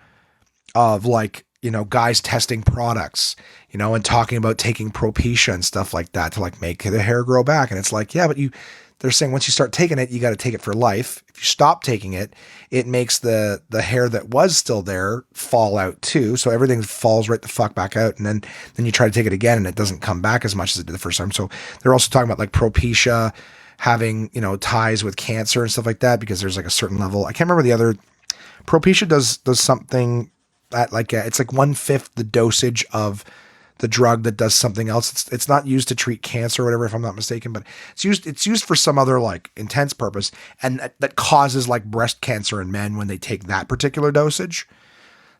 of like, you know, guys testing products, you know, and talking about taking Propecia and stuff like that to like make the hair grow back. And it's like, yeah, but they're saying once you start taking it, you got to take it for life. If you stop taking it, it makes the hair that was still there fall out too. So everything falls right the fuck back out. And then you try to take it again and it doesn't come back as much as it did the first time. So they're also talking about like Propecia having, you know, ties with cancer and stuff like that, because there's like a certain level. I can't remember the other. Propecia does something that like, it's like 1/5 the dosage of the drug that does something else. It's not used to treat cancer or whatever, if I'm not mistaken, but it's used for some other like intense purpose, and that causes like breast cancer in men when they take that particular dosage.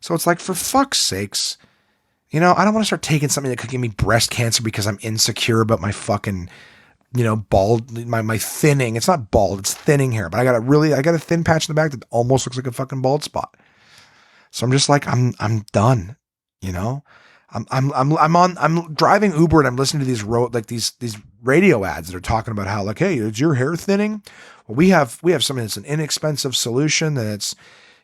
So it's like, for fuck's sakes, you know, I don't want to start taking something that could give me breast cancer because I'm insecure about my fucking, you know, bald, my thinning. It's not bald, it's thinning hair, but I got a thin patch in the back that almost looks like a fucking bald spot. So I'm just like, I'm done, you know. I'm driving Uber and I'm listening to these radio ads that are talking about how, like, hey, is your hair thinning? Well, we have something that's an inexpensive solution, and it's,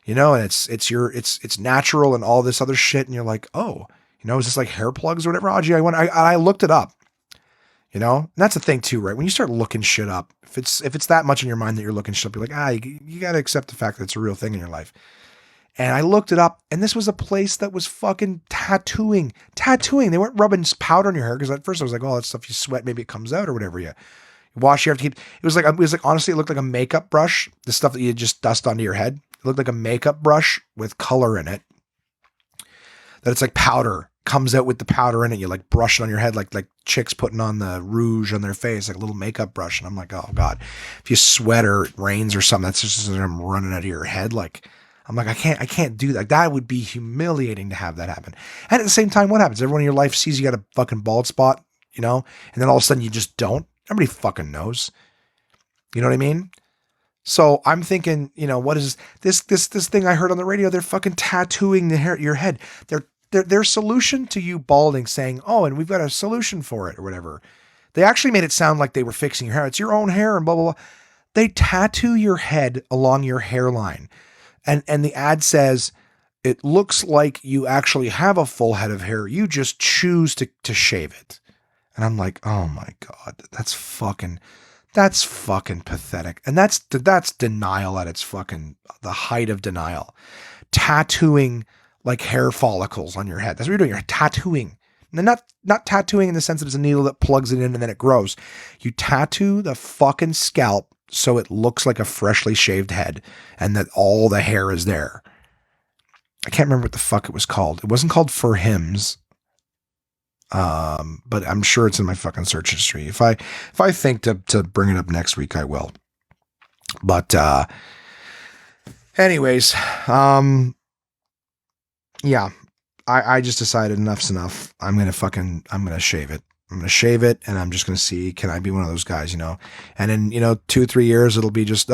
you know, and it's natural and all this other shit. And you're like, oh, you know, is this like hair plugs or whatever? Oh, gee, I looked it up, you know, and that's the thing too, right? When you start looking shit up, if it's that much in your mind that you're looking shit up, you're like, you got to accept the fact that it's a real thing in your life. And I looked it up, and this was a place that was fucking tattooing. They weren't rubbing powder on your hair, because at first I was like, oh, that stuff you sweat, maybe it comes out or whatever. You wash, you have to keep. It was like honestly, it looked like a makeup brush. The stuff that you just dust onto your head. It looked like a makeup brush with color in it. That it's like powder, comes out with the powder in it. You like brush it on your head, like chicks putting on the rouge on their face, like a little makeup brush. And I'm like, oh God, if you sweat or it rains or something, that's just them running out of your head. Like, I'm like, I can't do that. That would be humiliating to have that happen. And at the same time, what happens? Everyone in your life sees you got a fucking bald spot, you know, and then all of a sudden you just don't. Everybody fucking knows. You know what I mean? So I'm thinking, what is this thing I heard on the radio? They're fucking tattooing your head. Their solution to you balding, saying, "Oh, and we've got a solution for it," or whatever. They actually made it sound like they were fixing your hair. It's your own hair and blah blah blah. They tattoo your head along your hairline, and the ad says it looks like you actually have a full head of hair. You just choose to shave it. And I'm like, oh my God, that's fucking pathetic. And that's denial at its fucking, the height of denial. Tattooing like hair follicles on your head. That's what you're doing. You're tattooing. And not tattooing in the sense that it's a needle that plugs it in and then it grows. You tattoo the fucking scalp so it looks like a freshly shaved head and that all the hair is there. I can't remember what the fuck it was called. It wasn't called For Hims. But I'm sure it's in my fucking search history. If I think to bring it up next week, I will. But, anyways, yeah, I just decided enough's enough. I'm going to shave it. I'm going to shave it and I'm just going to see, can I be one of those guys, and in, 2-3 years, it'll be just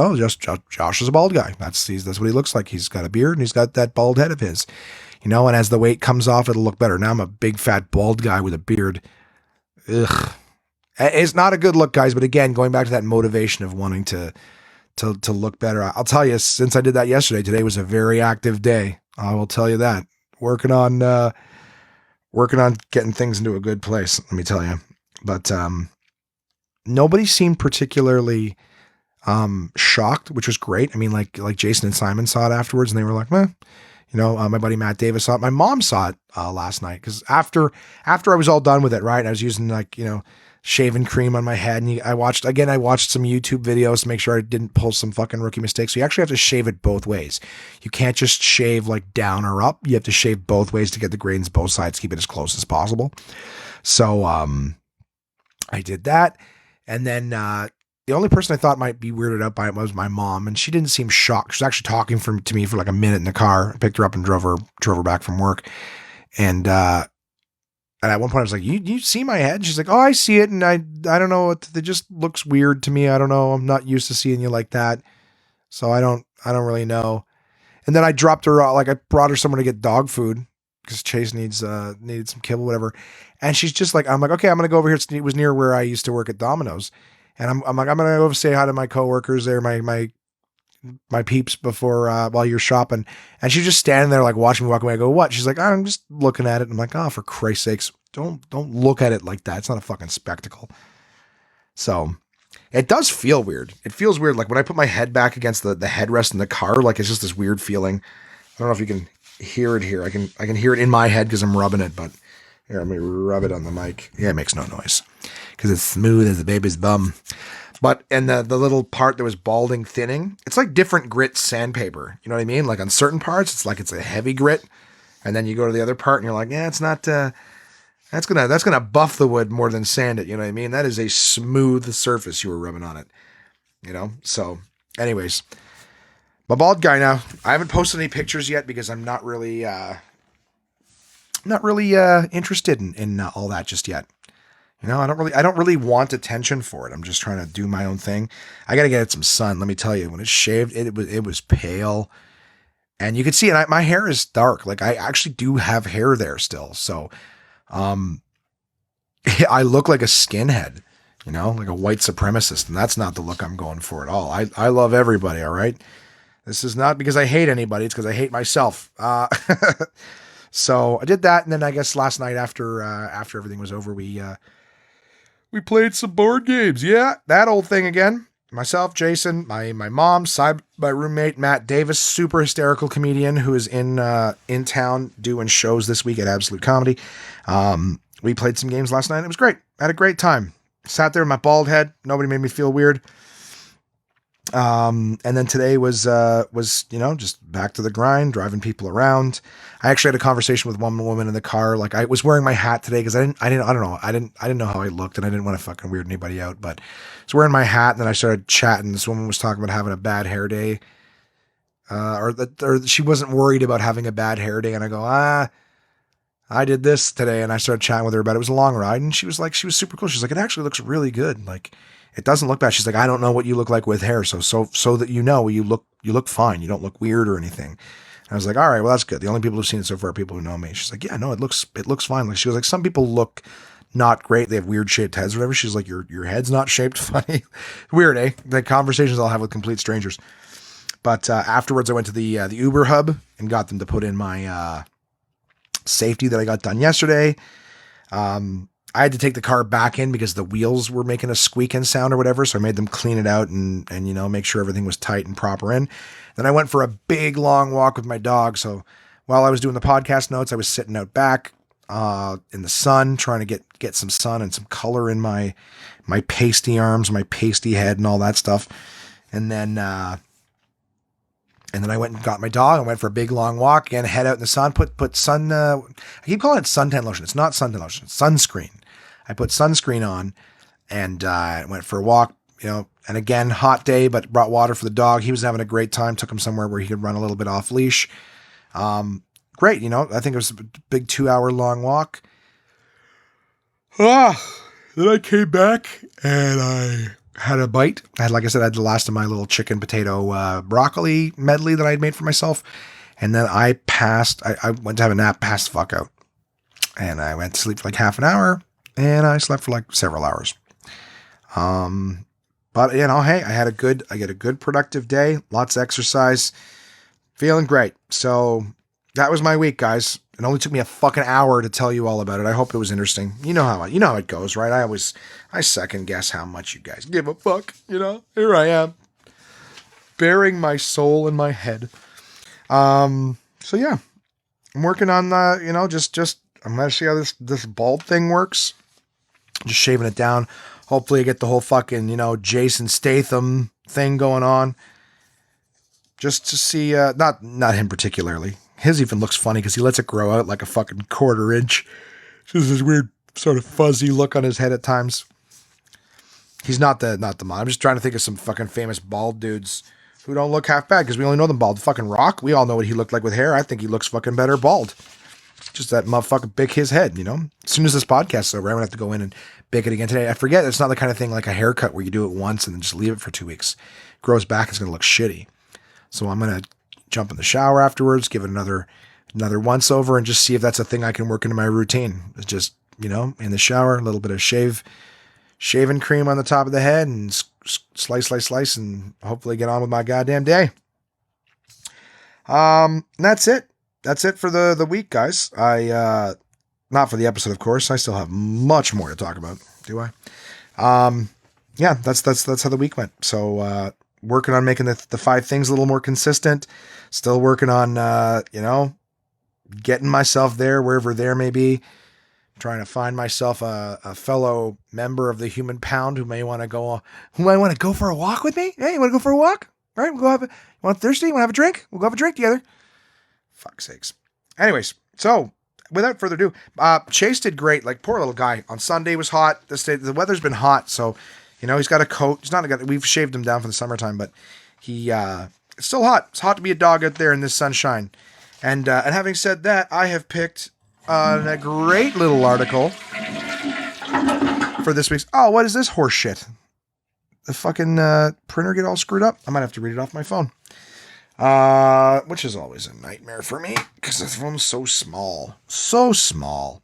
Josh is a bald guy. That's what he looks like. He's got a beard and he's got that bald head of his. And as the weight comes off, it'll look better. Now I'm a big fat bald guy with a beard. Ugh. It's not a good look, guys. But again, going back to that motivation of wanting to look better. I'll tell you, since I did that yesterday, today was a very active day. I will tell you that. Working on getting things into a good place. Let me tell you. But nobody seemed particularly shocked, which was great. I mean, like Jason and Simon saw it afterwards, and they were like, "Meh." My buddy Matt Davis saw it. My mom saw it last night because after I was all done with it, right? I was using shaving cream on my head, and I watched some YouTube videos to make sure I didn't pull some fucking rookie mistakes. So you actually have to shave it both ways. You can't just shave like down or up. You have to shave both ways to get the grains both sides, keep it as close as possible. So I did that, and then the only person I thought might be weirded out by it was my mom, and she didn't seem shocked. She was actually talking to me for like a minute in the car. I picked her up and drove her back from work. And at one point I was like, you see my head? She's like, oh, I see it. And I don't know. It just looks weird to me. I don't know. I'm not used to seeing you like that. So I don't really know. And then I dropped her, I brought her somewhere to get dog food because Chase needed some kibble, whatever. And she's just like, I'm like, okay, I'm going to go over here. It was near where I used to work at Domino's. And I'm like, I'm going to go say hi to my coworkers there, my peeps before, while you're shopping. And she's just standing there like watching me walk away. I go, what? She's like, I'm just looking at it. I'm like, oh, for Christ's sakes, don't look at it like that. It's not a fucking spectacle. So it does feel weird. It feels weird. Like when I put my head back against the headrest in the car, like it's just this weird feeling. I don't know if you can hear it here. I can hear it in my head because I'm rubbing it, but here, let me rub it on the mic. Yeah, it makes no noise because it's smooth as a baby's bum. But and the little part that was balding, thinning, it's like different grit sandpaper. You know what I mean? Like on certain parts, it's like it's a heavy grit, and then you go to the other part and you're like, yeah, it's not. That's gonna buff the wood more than sand it. You know what I mean? That is a smooth surface you were rubbing on it. So, anyways, my bald guy now. I haven't posted any pictures yet because I'm not really interested in all that just yet. I don't really want attention for it. I'm just trying to do my own thing. I got to get it some sun. Let me tell you, when it's shaved, it was pale, and you can see it. My hair is dark. Like I actually do have hair there still. So, I look like a skinhead, like a white supremacist, and that's not the look I'm going for at all. I love everybody. All right. This is not because I hate anybody. It's because I hate myself. So I did that. And then I guess last night after everything was over, we played some board games. Yeah. That old thing again. Myself, Jason, my mom, my roommate, Matt Davis, super hysterical comedian who is in town doing shows this week at Absolute Comedy. We played some games last night. It was great. I had a great time. Sat there with my bald head. Nobody made me feel weird. And then today was just back to the grind, driving people around. I actually had a conversation with one woman in the car. Like I was wearing my hat today because I didn't know how I looked and I didn't want to fucking weird anybody out, but I was wearing my hat and then I started chatting. This woman was talking about having a bad hair day. Or she wasn't worried about having a bad hair day. And I go, I did this today. And I started chatting with her about it. It was a long ride. And she was super cool. She's like, it actually looks really good. Like, It doesn't look bad. She's like, I don't know what you look like with hair. So that you know, you look fine. You don't look weird or anything. And I was like, all right, well, that's good. The only people who've seen it so far are people who know me. She's like, yeah, no, it looks fine. Like, she was like, some people look not great. They have weird shaped heads or whatever. She's like, your head's not shaped funny. Weird, eh? The conversations I'll have with complete strangers. But afterwards, I went to the Uber hub and got them to put in my safety that I got done yesterday. I had to take the car back in because the wheels were making a squeaking sound or whatever. So I made them clean it out and make sure everything was tight and proper in. Then I went for a big long walk with my dog. So while I was doing the podcast notes, I was sitting out back in the sun, trying to get some sun and some color in my pasty arms, my pasty head and all that stuff. And then I went and got my dog and went for a big long walk again, head out in the sun, put sun, I keep calling it suntan lotion. It's not suntan lotion, it's sunscreen. I put sunscreen on and went for a walk, and again, hot day, but brought water for the dog. He was having a great time, took him somewhere where he could run a little bit off leash. Great. I think it was a big 2-hour long walk. Then I came back and I had a bite. Like I said, I had the last of my little chicken, potato, broccoli medley that I had made for myself. And then I went to have a nap, passed the fuck out. And I went to sleep for like half an hour and I slept for like several hours. But hey, I had a good productive day, lots of exercise, feeling great. So that was my week, guys. It only took me a fucking hour to tell you all about it. I hope it was interesting. You know how it goes, right? I second guess how much you guys give a fuck. Here I am, bearing my soul in my head. So yeah, I'm working on just I'm gonna see how this bald thing works. Just shaving it down. Hopefully, I get the whole fucking Jason Statham thing going on. Just to see, not him particularly. His even looks funny because he lets it grow out like a fucking quarter inch. Just this weird sort of fuzzy look on his head at times. He's not the model. I'm just trying to think of some fucking famous bald dudes who don't look half bad because we only know them bald. Fucking Rock, we all know what he looked like with hair. I think he looks fucking better bald. Just that motherfucker big his head, As soon as this podcast is over, I'm going to have to go in and bake it again today. I forget it's not the kind of thing like a haircut where you do it once and then just leave it for 2 weeks. It grows back, it's going to look shitty. So I'm going to jump in the shower afterwards, give it another once over and just see if that's a thing I can work into my routine. It's just, in the shower, a little bit of shaving cream on the top of the head and slice, and hopefully get on with my goddamn day. And that's it. That's it for the week, guys. Not for the episode, of course. I still have much more to talk about. Do I? Yeah, that's how the week went. So, working on making the 5 things a little more consistent. Still working on, getting myself there, wherever there may be. Trying to find myself a fellow member of the Human Pound who might want to go for a walk with me. Hey, you want to go for a walk? All right, we'll go thirsty? You want to have a drink? We'll go have a drink together. Fuck's sakes. Anyways, so without further ado, Chase did great. Like, poor little guy. On Sunday was hot. The weather's been hot, so he's got a coat. We've shaved him down for the summertime, but it's still hot. It's hot to be a dog out there in this sunshine. And having said that, I have picked a great little article for this week's. Oh, what is this horse shit? The fucking printer get all screwed up. I might have to read it off my phone. Which is always a nightmare for me because the phone's so small. So small.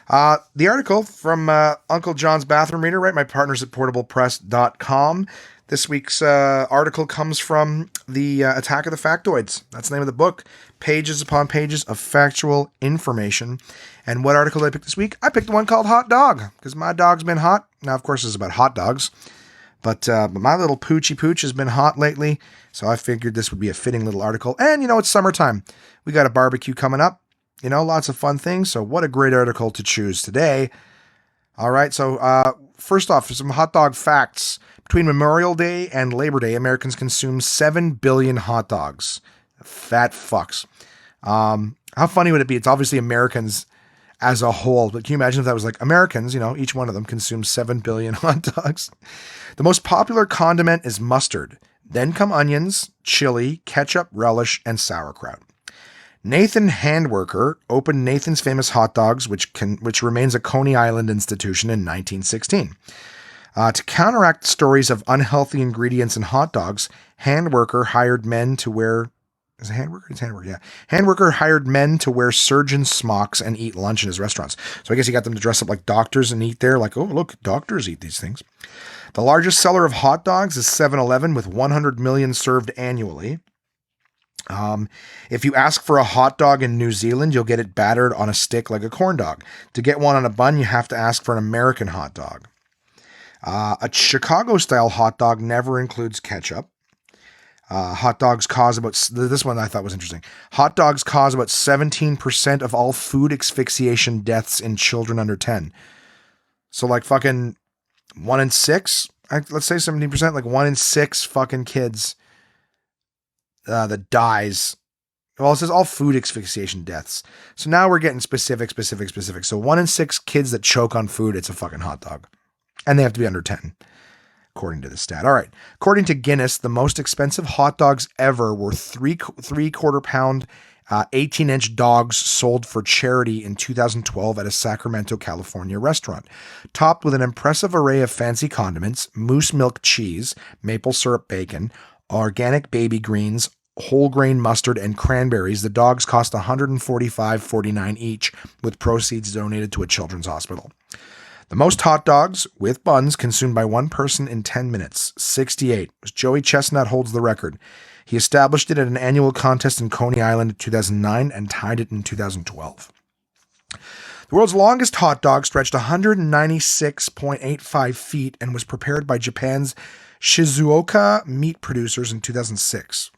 The article from Uncle John's Bathroom Reader, right? My partners at portablepress.com. This week's article comes from the Attack of the Factoids. That's the name of the book. Pages upon pages of factual information. And what article did I pick this week? I picked the one called Hot Dog because my dog's been hot. Now, of course, it's about hot dogs. But my little Poochie Pooch has been hot lately, so I figured this would be a fitting little article. And, it's summertime. We got a barbecue coming up. Lots of fun things. So what a great article to choose today. All right, so first off, some hot dog facts. Between Memorial Day and Labor Day, Americans consume 7 billion hot dogs. Fat fucks. How funny would it be? It's obviously Americans as a whole, but can you imagine if that was like Americans, each one of them consumes 7 billion hot dogs. The most popular condiment is mustard. Then come onions, chili, ketchup, relish, and sauerkraut. Nathan Handwerker opened Nathan's Famous Hot Dogs, which remains a Coney Island institution in 1916. To counteract stories of unhealthy ingredients in hot dogs, Handworker hired men to wear. Is it Handworker? It's Handworker, yeah. Handworker hired men to wear surgeon smocks and eat lunch in his restaurants. So I guess he got them to dress up like doctors and eat there. Like, oh, look, doctors eat these things. The largest seller of hot dogs is 7-Eleven with 100 million served annually. If you ask for a hot dog in New Zealand, you'll get it battered on a stick like a corn dog. To get one on a bun, you have to ask for an American hot dog. A Chicago-style hot dog never includes ketchup. Hot dogs cause about, this one I thought was interesting. Hot dogs cause about 17% of all food asphyxiation deaths in children under 10. So like fucking 1 in 6, let's say 17%, like 1 in 6 fucking kids that dies. Well, it says all food asphyxiation deaths. So now we're getting specific. So 1 in 6 kids that choke on food, it's a fucking hot dog. And they have to be under 10, according to the stat. All right. According to Guinness, the most expensive hot dogs ever were 3/4 pound, 18-inch dogs sold for charity in 2012 at a Sacramento, California restaurant, topped with an impressive array of fancy condiments, moose milk cheese, maple syrup bacon, organic baby greens, whole grain mustard, and cranberries. The dogs cost $145.49 each, with proceeds donated to a children's hospital. The most hot dogs with buns consumed by one person in 10 minutes, 68. Joey Chestnut holds the record. He established it at an annual contest in Coney Island in 2009 and tied it in 2012. The world's longest hot dog stretched 196.85 feet and was prepared by Japan's Shizuoka meat producers in 2006.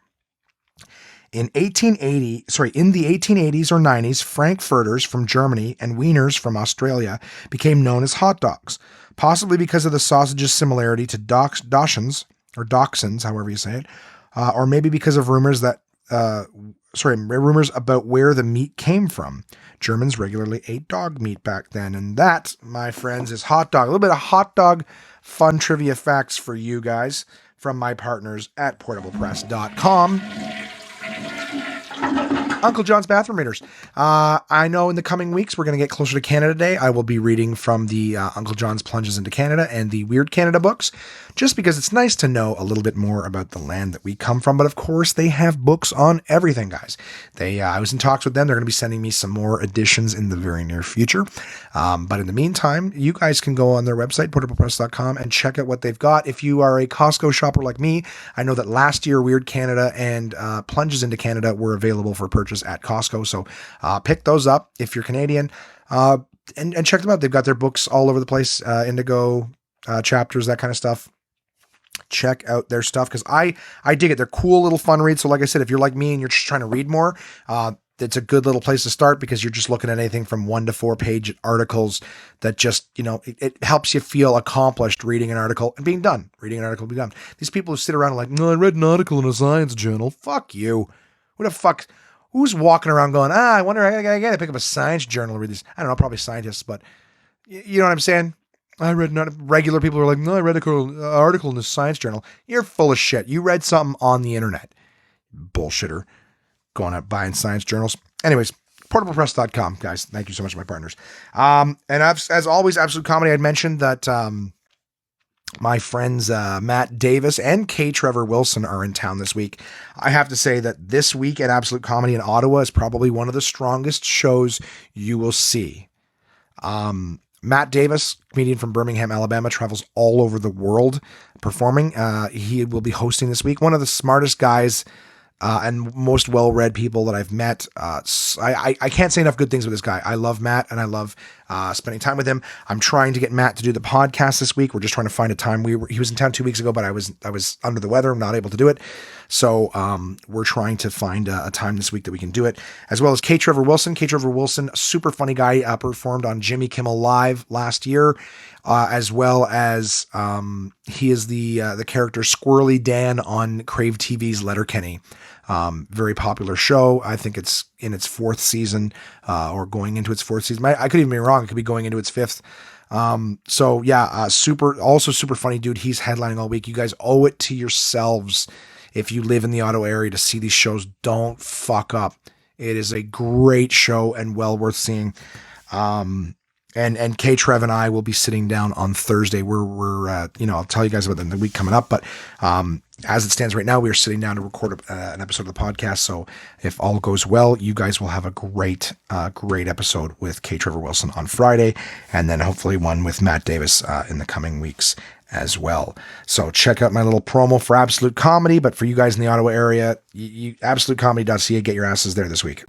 In the 1880s or 90s, Frankfurters from Germany and Wieners from Australia became known as hot dogs, possibly because of the sausage's similarity to Dachshunds, or Dachshunds, however you say it, or maybe because of rumors about where the meat came from. Germans regularly ate dog meat back then, and that, my friends, is hot dog. A little bit of hot dog fun trivia facts for you guys from my partners at portablepress.com. Uncle John's Bathroom Readers. I know in the coming weeks we're going to get closer to Canada Day. I will be reading from the Uncle John's Plunges into Canada and the Weird Canada books, just because it's nice to know a little bit more about the land that we come from. But of course, they have books on everything, guys. I was in talks with them. They're going to be sending me some more editions in the very near future. But in the meantime, you guys can go on their website, portablepress.com, and check out what they've got. If you are a Costco shopper like me, I know that last year Weird Canada and Plunges into Canada were available for purchase at Costco. So pick those up if you're Canadian, and check them out. They've got their books all over the place, Indigo, chapters, that kind of stuff. Check out their stuff because I dig it. They're cool little fun reads. So like I said, if you're like me and you're just trying to read more, it's a good little place to start because you're just looking at anything from 1 to 4 page articles that just, it helps you feel accomplished reading an article and being done. Reading an article and being done. These people who sit around and like, no, I read an article in a science journal. Fuck you. Who the fuck? Who's walking around going, I wonder, I gotta pick up a science journal and read these. I don't know, probably scientists, but you know what I'm saying? Regular people are like, no, I read an article in the science journal. You're full of shit. You read something on the internet. Bullshitter. Going out buying science journals. Anyways, portablepress.com, guys. Thank you so much to my partners. And as always, Absolute Comedy, I'd mentioned that my friends Matt Davis and K. Trevor Wilson are in town this week. I have to say that this week at Absolute Comedy in Ottawa is probably one of the strongest shows you will see. Matt Davis, comedian from Birmingham, Alabama, travels all over the world performing. He will be hosting this week. One of the smartest guys and most well-read people that I've met. I can't say enough good things with this guy. I love Matt, and I love spending time with him. I'm trying to get Matt to do the podcast this week. We're just trying to find a time. He was in town 2 weeks ago, but I was under the weather, not able to do it. So we're trying to find a time this week that we can do it, as well as K. Trevor Wilson. K. Trevor Wilson, super funny guy, performed on Jimmy Kimmel Live last year, as well as he is the character Squirrely Dan on Crave TV's Letterkenny. Very popular show. I think it's in its 4th season, or going into its 4th season. I could even be wrong. It could be going into its 5th. Super funny dude. He's headlining all week. You guys owe it to yourselves if you live in the Ottawa area to see these shows. Don't fuck up. It is a great show and well worth seeing. And K Trev and I will be sitting down on Thursday. We're I'll tell you guys about the week coming up, but as it stands right now, we are sitting down to record an episode of the podcast. So if all goes well, you guys will have a great episode with K Trevor Wilson on Friday, and then hopefully one with Matt Davis in the coming weeks as well. So check out my little promo for Absolute Comedy, but for you guys in the Ottawa area, absolutecomedy.ca, get your asses there this week.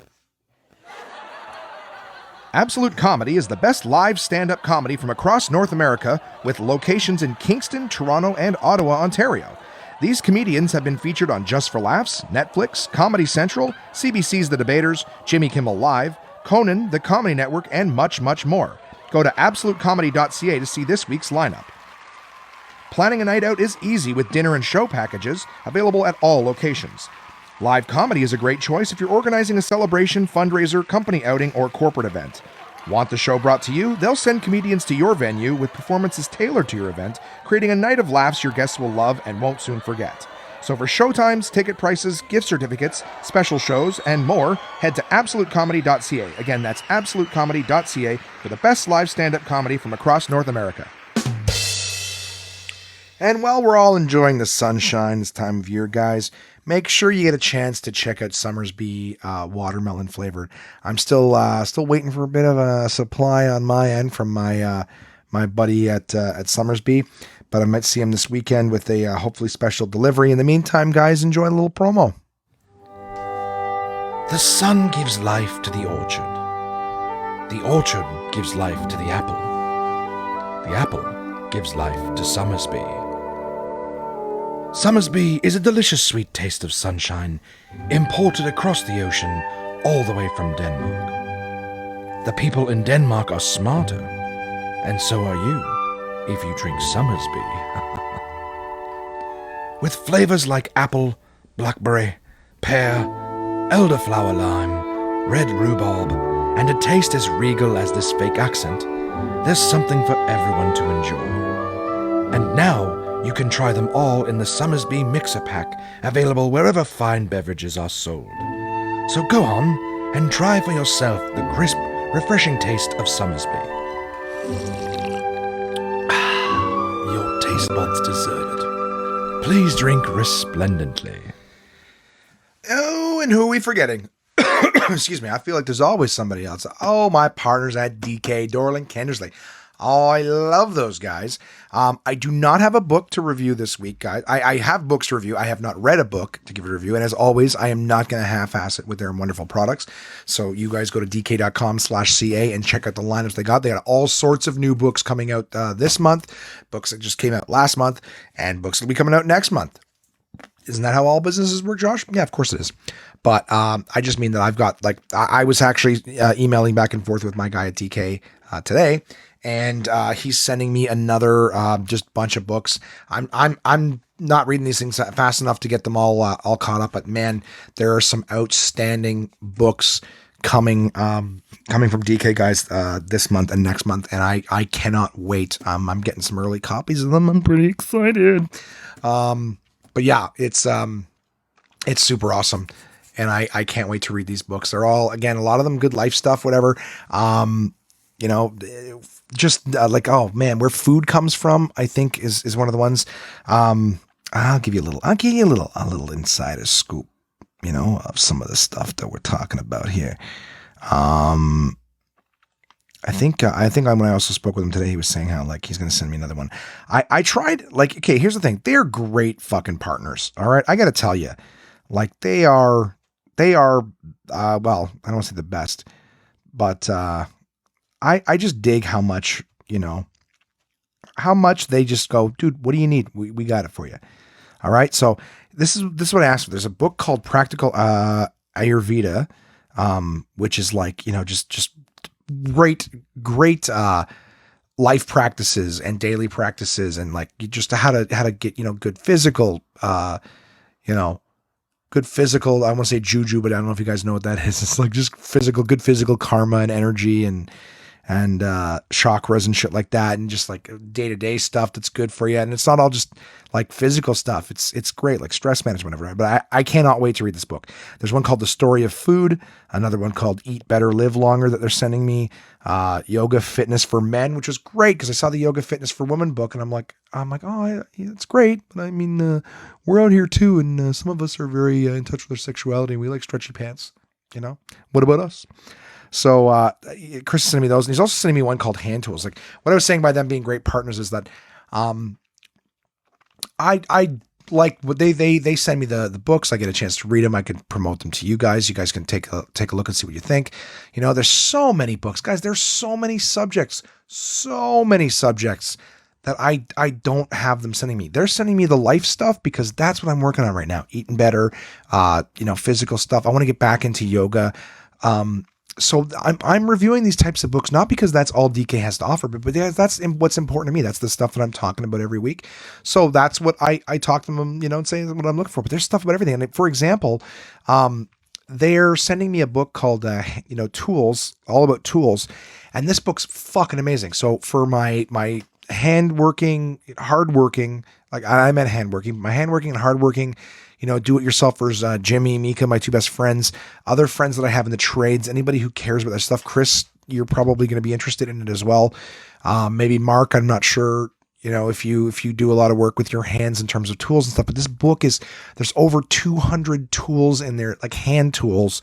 Absolute Comedy is the best live stand-up comedy from across North America, with locations in Kingston, Toronto, and Ottawa, Ontario. These comedians have been featured on Just for Laughs, Netflix, Comedy Central, CBC's The Debaters, Jimmy Kimmel Live, Conan, The Comedy Network, and much, much more. Go to absolutecomedy.ca to see this week's lineup. Planning a night out is easy with dinner and show packages available at all locations. Live comedy is a great choice if you're organizing a celebration, fundraiser, company outing, or corporate event. Want the show brought to you? They'll send comedians to your venue with performances tailored to your event, creating a night of laughs your guests will love and won't soon forget. So for showtimes, ticket prices, gift certificates, special shows, and more, head to absolutecomedy.ca. Again, that's absolutecomedy.ca for the best live stand-up comedy from across North America. And while we're all enjoying the sunshine this time of year, guys, make sure you get a chance to check out Summersby watermelon flavored. I'm still waiting for a bit of a supply on my end from my buddy at Summersby, but I might see him this weekend with a hopefully special delivery. In the meantime, guys, enjoy a little promo. The sun gives life to the orchard. The orchard gives life to the apple. The apple gives life to Summersby. Summersby is a delicious sweet taste of sunshine, imported across the ocean all the way from Denmark. The people in Denmark are smarter, and so are you, if you drink Summersby. With flavors like apple, blackberry, pear, elderflower lime, red rhubarb, and a taste as regal as this fake accent, there's something for everyone to enjoy. And now, you can try them all in the Summersby Mixer Pack, available wherever fine beverages are sold. So go on and try for yourself the crisp, refreshing taste of Summersby. Your taste buds deserve it. Please drink resplendently. Oh, and who are we forgetting? Excuse me, I feel like there's always somebody else. Oh, my partners at DK, Dorling Kendersley. Oh, I love those guys. I do not have a book to review this week, guys. I have books to review. I have not read a book to give a review. And as always, I am not going to half-ass it with their wonderful products. So you guys go to dk.com/ca and check out the lineups they got. They got all sorts of new books coming out this month, books that just came out last month, and books that will be coming out next month. Isn't that how all businesses work, Josh? Yeah, of course it is. But I just mean that I've got, I was actually emailing back and forth with my guy at DK today, and he's sending me another just bunch of books. I'm not reading these things fast enough to get them all caught up, but man, there are some outstanding books coming from DK guys this month and next month, and I cannot wait. I'm getting some early copies of them. I'm pretty excited. But yeah, it's super awesome. And I can't wait to read these books. They're all, again, a lot of them good life stuff, whatever. Just like, oh man, where food comes from, I think is one of the ones. I'll give you a little insider scoop, of some of the stuff that we're talking about here. I think when I also spoke with him today, he was saying how he's going to send me another one. I tried, okay, here's the thing. They're great fucking partners. All right. I got to tell you, they are, well, I don't want to say the best, but, I just dig how much they just go, dude, what do you need? We got it for you. All right. So this is what I asked for. There's a book called Practical Ayurveda, which is just great life practices and daily practices, and just how to get, good physical, good physical, I want to say juju, but I don't know if you guys know what that is. It's just good physical karma and energy and and chakras and shit like that, and just like day-to-day stuff that's good for you. And it's not all just like physical stuff. It's great, like stress management, whatever. But I cannot wait to read this book. There's one called The Story of Food, another one called Eat Better, Live Longer that they're sending me, Yoga Fitness for Men, which was great because I saw the Yoga Fitness for Women book, and I'm like, oh, it's great. But I mean, we're out here too, and some of us are very in touch with our sexuality, and we like stretchy pants. What about us? So Chris is sending me those, and he's also sending me one called Hand Tools. Like what I was saying by them being great partners is that I like what they send me the books. I get a chance to read them. I can promote them to you guys. You guys can take a look and see what you think. There's so many books, guys. There's so many subjects that I don't have them sending me. They're sending me the life stuff because that's what I'm working on right now. Eating better, physical stuff. I want to get back into yoga. So I'm reviewing these types of books, not because that's all DK has to offer, but that's what's important to me. That's the stuff that I'm talking about every week. So that's what I talk to them, and say what I'm looking for. But there's stuff about everything. And for example, they're sending me a book called, Tools, all about tools. And this book's fucking amazing. So for my handworking, hardworking, like I meant handworking, my handworking and hardworking, do-it-yourselfers, Jimmy, Mika, my two best friends, other friends that I have in the trades, anybody who cares about that stuff. Chris, you're probably going to be interested in it as well. Maybe Mark, I'm not sure, if you do a lot of work with your hands in terms of tools and stuff, but this book there's over 200 tools in there, like hand tools,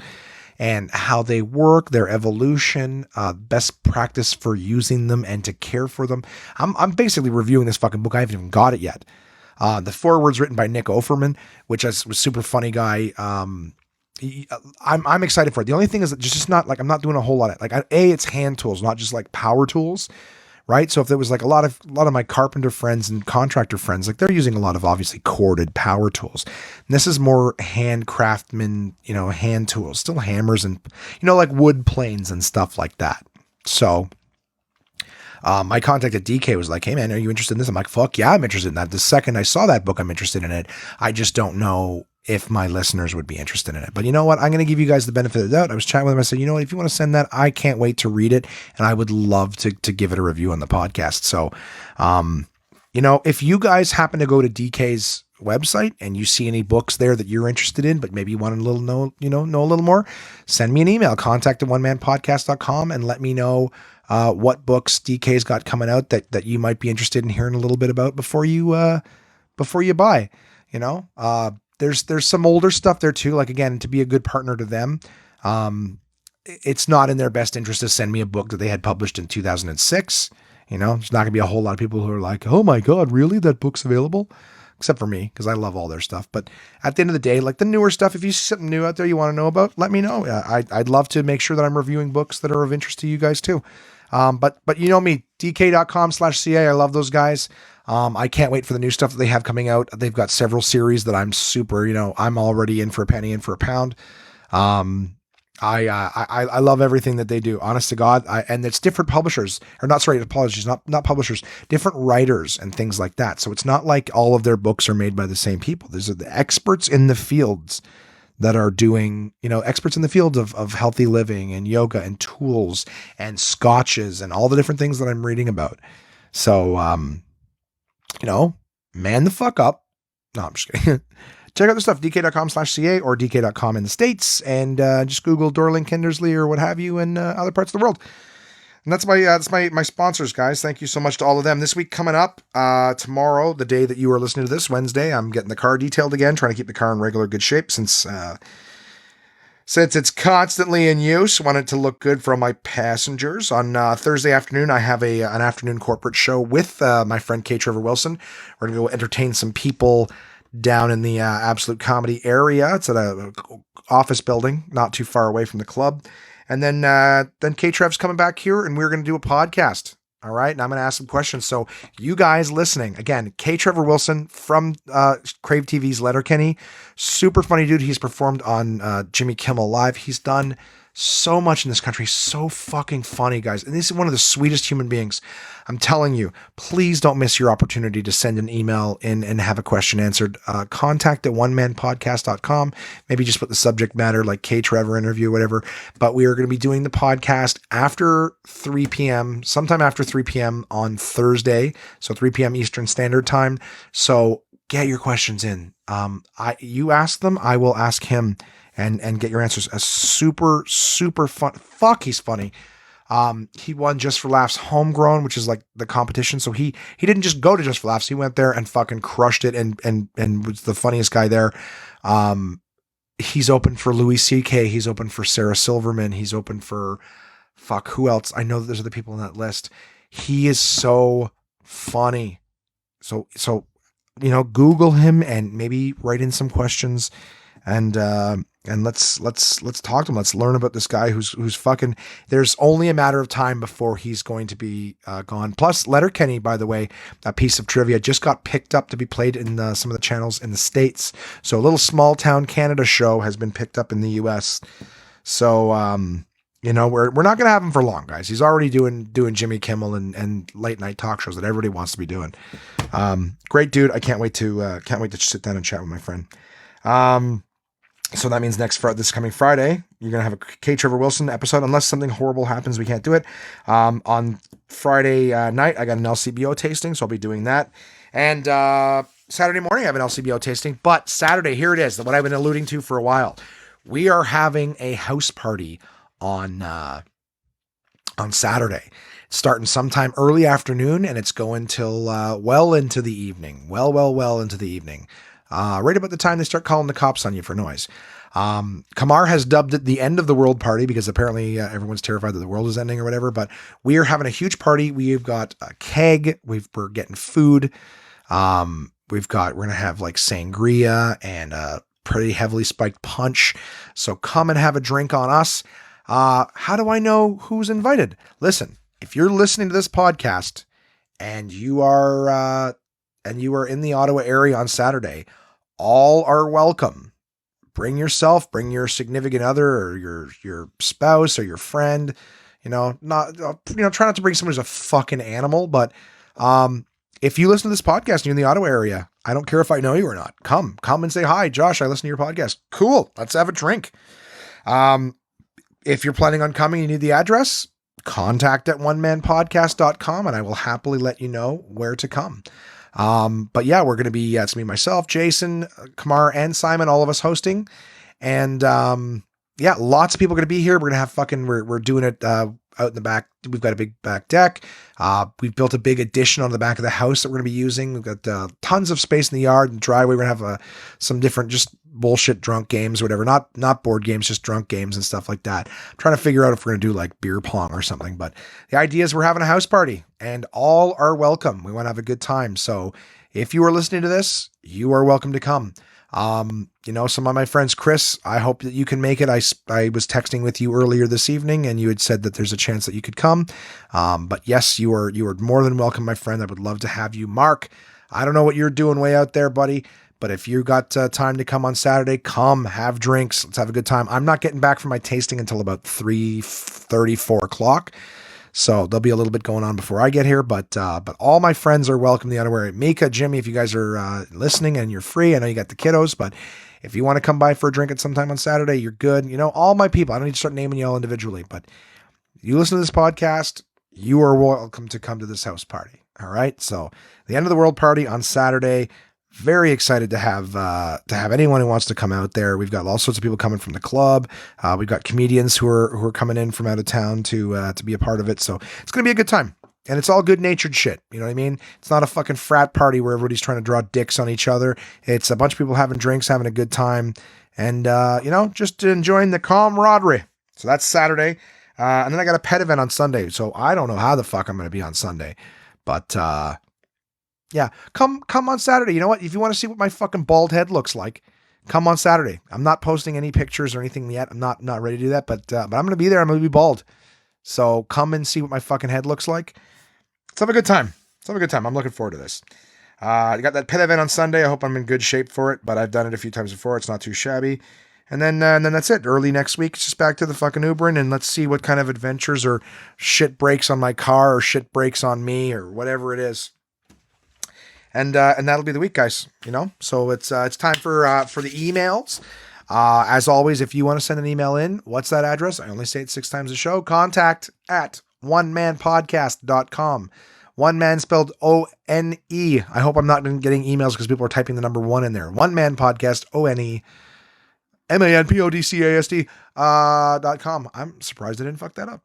and how they work, their evolution, best practice for using them and to care for them. I'm basically reviewing this fucking book. I haven't even got it yet. The foreword's written by Nick Offerman, which was super funny guy. I'm excited for it. The only thing is that just not like, I'm not doing a whole lot of like, it's hand tools, not just like power tools. Right. So if there was like a lot of my carpenter friends and contractor friends, like they're using a lot of obviously corded power tools. And this is more hand craftsman, hand tools, still hammers and, like wood planes and stuff like that. So my contact at DK was like, hey man, are you interested in this? I'm like, fuck yeah, I'm interested in that. The second I saw that book, I'm interested in it. I just don't know if my listeners would be interested in it. But you know what? I'm going to give you guys the benefit of the doubt. I was chatting with him. I said, if you want to send that, I can't wait to read it. And I would love to give it a review on the podcast. So, if you guys happen to go to DK's website and you see any books there that you're interested in, but maybe you want to know a little more, send me an email, contact@onemanpodcast.com, and let me know what books DK's got coming out that you might be interested in hearing a little bit about before you buy, There's some older stuff there too. Like again, to be a good partner to them, it's not in their best interest to send me a book that they had published in 2006. There's not gonna be a whole lot of people who are like, oh my God, really? That book's available? Except for me, because I love all their stuff. But at the end of the day, like the newer stuff, if you see something new out there you want to know about, let me know. I'd love to make sure that I'm reviewing books that are of interest to you guys too. But you know me, dk.com/CA. I love those guys. I can't wait for the new stuff that they have coming out. They've got several series that I'm super, I'm already in for a penny, in for a pound. I love everything that they do, honest to God. And it's different publishers, or not, sorry, apologies, not publishers, different writers and things like that. So it's not like all of their books are made by the same people. These are the experts in the fields that are doing, experts in the fields of healthy living and yoga and tools and scotches and all the different things that I'm reading about. So, man the fuck up. No, I'm just kidding. Check out the stuff, dk.com/CA or dk.com in the States, and just Google Dorling Kindersley or what have you in other parts of the world. And that's my sponsors, guys. Thank you so much to all of them. This week coming up, tomorrow, the day that you are listening to this, Wednesday, I'm getting the car detailed again, trying to keep the car in regular good shape since it's constantly in use. Want it to look good for all my passengers. On Thursday afternoon, I have an afternoon corporate show with my friend K. Trevor Wilson. We're going to go entertain some people down in the Absolute Comedy area. It's at a office building not too far away from the club. And then K-Trev's coming back here and we're going to do a podcast. All right. And I'm going to ask some questions. So you guys listening, again, K. Trevor Wilson from Crave TV's Letterkenny, super funny dude. He's performed on Jimmy Kimmel Live. He's done so much in this country. So fucking funny, guys. And this is one of the sweetest human beings. I'm telling you, please don't miss your opportunity to send an email in and have a question answered. Contact at onemanpodcast.com. Maybe just put the subject matter like K. Trevor interview, whatever. But we are going to be doing the podcast after 3 p.m., sometime after 3 p.m. on Thursday. So 3 p.m. Eastern Standard Time. So get your questions in. You ask them, I will ask him. And get your answers. A super, super fun. Fuck, he's funny. He won Just for Laughs Homegrown, which is like the competition. So he didn't just go to Just for Laughs. He went there and fucking crushed it and was the funniest guy there. He's open for Louis C.K. He's open for Sarah Silverman. He's open for who else? I know that there's other people on that list. He is so funny. So Google him and maybe write in some questions and let's talk to him. Let's learn about this guy who's fucking, there's only a matter of time before he's going to be gone. Plus Letterkenny, by the way, a piece of trivia, just got picked up to be played in some of the channels in the States. So a little small town Canada show has been picked up in the US. So, we're not going to have him for long, guys. He's already doing Jimmy Kimmel and late night talk shows that everybody wants to be doing. Great dude. I can't wait to sit down and chat with my friend. So that means this coming Friday, you're going to have a K. Trevor Wilson episode, unless something horrible happens, we can't do it. On Friday night, I got an LCBO tasting, so I'll be doing that. And Saturday morning, I have an LCBO tasting. But Saturday, here it is, what I've been alluding to for a while. We are having a house party on Saturday. It's starting sometime early afternoon, and it's going till well into the evening. Well into the evening. Right about the time they start calling the cops on you for noise. Kamar has dubbed it the end of the world party because apparently everyone's terrified that the world is ending or whatever, but we are having a huge party. We've got a keg. We're getting food. We're going to have like sangria and a pretty heavily spiked punch. So come and have a drink on us. How do I know who's invited? Listen, if you're listening to this podcast and you are in the Ottawa area on Saturday, all are welcome. Bring yourself, bring your significant other or your spouse or your friend, try not to bring someone who's a fucking animal, but, if you listen to this podcast and you're in the Ottawa area, I don't care if I know you or not. Come and say, hi, Josh, I listen to your podcast. Cool. Let's have a drink. If you're planning on coming, you need the address, contact at onemanpodcast.com and I will happily let you know where to come. But yeah, we're going to be, it's me, myself, Jason, Kamar, and Simon, all of us hosting. And, yeah, lots of people are going to be here. We're going to have we're doing it, out in the back. We've got a big back deck. We've built a big addition on the back of the house that we're going to be using. We've got, tons of space in the yard and driveway. We're going to have, some different, just bullshit drunk games or whatever, not board games, just drunk games and stuff like that. I'm trying to figure out if we're going to do like beer pong or something, but the idea is we're having a house party and all are welcome. We want to have a good time. So if you are listening to this, you are welcome to come. Some of my friends, Chris, I hope that you can make it. I was texting with you earlier this evening and you had said that there's a chance that you could come. But yes, you are more than welcome, my friend. I would love to have you. Mark, I don't know what you're doing way out there, buddy, but if you got time to come on Saturday, come have drinks. Let's have a good time. I'm not getting back from my tasting until about 3:30, 4 o'clock. So there'll be a little bit going on before I get here, but all my friends are welcome to the Ottawa area. Mika, Jimmy, if you guys are listening and you're free, I know you got the kiddos, but if you want to come by for a drink at some time on Saturday, you're good. All my people, I don't need to start naming you all individually, but you listen to this podcast, you are welcome to come to this house party. All right. So the end of the world party on Saturday. Very excited to have anyone who wants to come out there. We've got all sorts of people coming from the club. We've got comedians who are coming in from out of town to be a part of it. So it's going to be a good time. And it's all good natured shit. You know what I mean? It's not a fucking frat party where everybody's trying to draw dicks on each other. It's a bunch of people having drinks, having a good time and, just enjoying the camaraderie. So that's Saturday. And then I got a pet event on Sunday. So I don't know how the fuck I'm going to be on Sunday, but, yeah, come on Saturday. You know what? If you want to see what my fucking bald head looks like, come on Saturday. I'm not posting any pictures or anything yet. I'm not ready to do that, but I'm going to be there. I'm going to be bald. So come and see what my fucking head looks like. Let's have a good time. I'm looking forward to this. I got that pet event on Sunday. I hope I'm in good shape for it, but I've done it a few times before. It's not too shabby. And then that's it. Early next week, it's just back to the fucking Ubering, and let's see what kind of adventures or shit breaks on my car or shit breaks on me or whatever it is. And that'll be the week, guys. So it's time for the emails. As always, if you want to send an email in, what's that address? I only say it 6 times a show. contact@onemanpodcast.com. One man spelled ONE. I hope I'm not getting emails because people are typing the number 1 in there. One Man Podcast, ONE. manpodcast.com. I'm surprised I didn't fuck that up.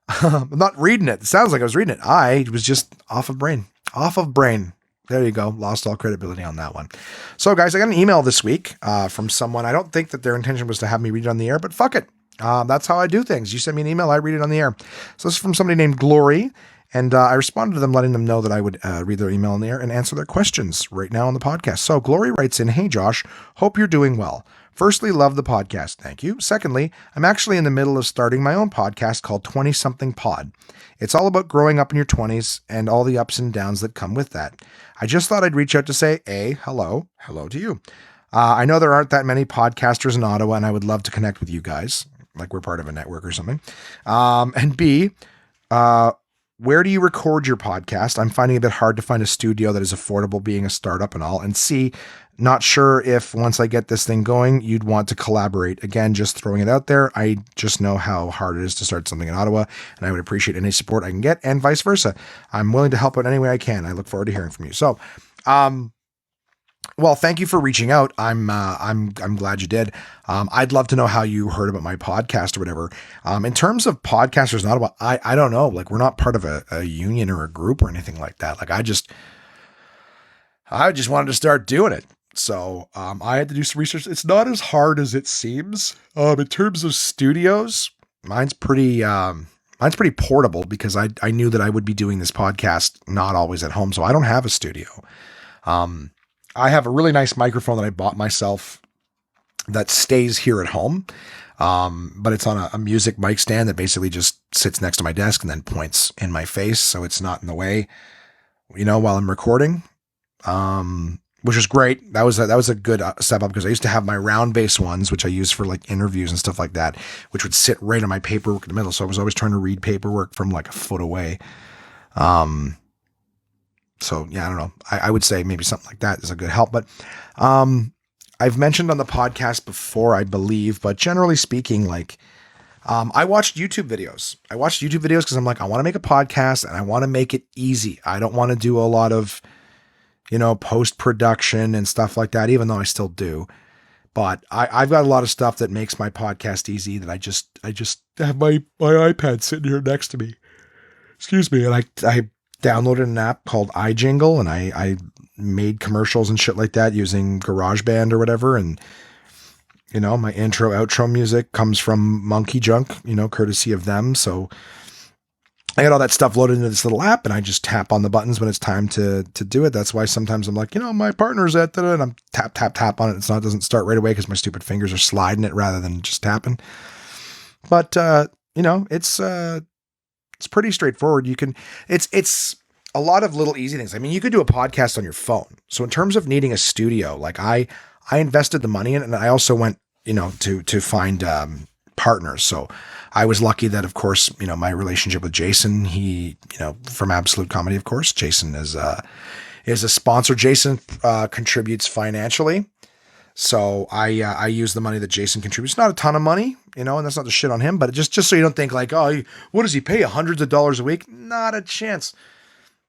I'm not reading it. It sounds like I was reading it. I was just off of brain. There you go. Lost all credibility on that one. So guys, I got an email this week from someone. I don't think that their intention was to have me read it on the air, but fuck it. That's how I do things. You send me an email, I read it on the air. So this is from somebody named Glory. And I responded to them, letting them know that I would read their email in the air and answer their questions right now on the podcast. So Glory writes in, "Hey Josh, hope you're doing well. Firstly, love the podcast. Thank you. Secondly, I'm actually in the middle of starting my own podcast called 20 Something Pod. It's all about growing up in your 20s and all the ups and downs that come with that. I just thought I'd reach out to say, A, hello to you. I know there aren't that many podcasters in Ottawa, and I would love to connect with you guys, like we're part of a network or something. And B, where do you record your podcast? I'm finding it a bit hard to find a studio that is affordable, being a startup and all. And C, not sure if once I get this thing going, you'd want to collaborate. Again, just throwing it out there. I just know how hard it is to start something in Ottawa, and I would appreciate any support I can get, and vice versa. I'm willing to help out any way I can. I look forward to hearing from you." So, well, thank you for reaching out. I'm glad you did. I'd love to know how you heard about my podcast or whatever. In terms of podcasters in Ottawa, I don't know. Like, we're not part of a union or a group or anything like that. Like, I just wanted to start doing it. So, I had to do some research. It's not as hard as it seems. In terms of studios, mine's pretty portable because I knew that I would be doing this podcast not always at home. So I don't have a studio. I have a really nice microphone that I bought myself that stays here at home. But it's on a music mic stand that basically just sits next to my desk and then points in my face. So it's not in the way, while I'm recording. Which is great. That was a good step up because I used to have my round base ones, which I use for like interviews and stuff like that, which would sit right on my paperwork in the middle. So I was always trying to read paperwork from like a foot away. So yeah, I don't know. I would say maybe something like that is a good help, but, I've mentioned on the podcast before, I believe, but generally speaking, like, I watched YouTube videos. Cause I'm like, I want to make a podcast and I want to make it easy. I don't want to do a lot of, post-production and stuff like that, even though I still do. But I've got a lot of stuff that makes my podcast easy that I just have my iPad sitting here next to me. Excuse me. And I downloaded an app called iJingle, and I made commercials and shit like that using GarageBand or whatever. And, my intro, outro music comes from Monkey Junk, courtesy of them. So I got all that stuff loaded into this little app, and I just tap on the buttons when it's time to do it. That's why sometimes I'm like, my partner's at that, and I'm tap on it. It doesn't start right away because my stupid fingers are sliding it rather than just tapping. But, it's pretty straightforward. It's a lot of little easy things. I mean, you could do a podcast on your phone. So in terms of needing a studio, like I invested the money in it, and I also went, to find, partners. So I was lucky that, of course, my relationship with Jason, he, from Absolute Comedy, of course, Jason is a sponsor. Jason, contributes financially. So I use the money that Jason contributes, not a ton of money, and that's not the shit on him, but just so you don't think like, oh, what does he pay? Hundreds of dollars a week? Not a chance.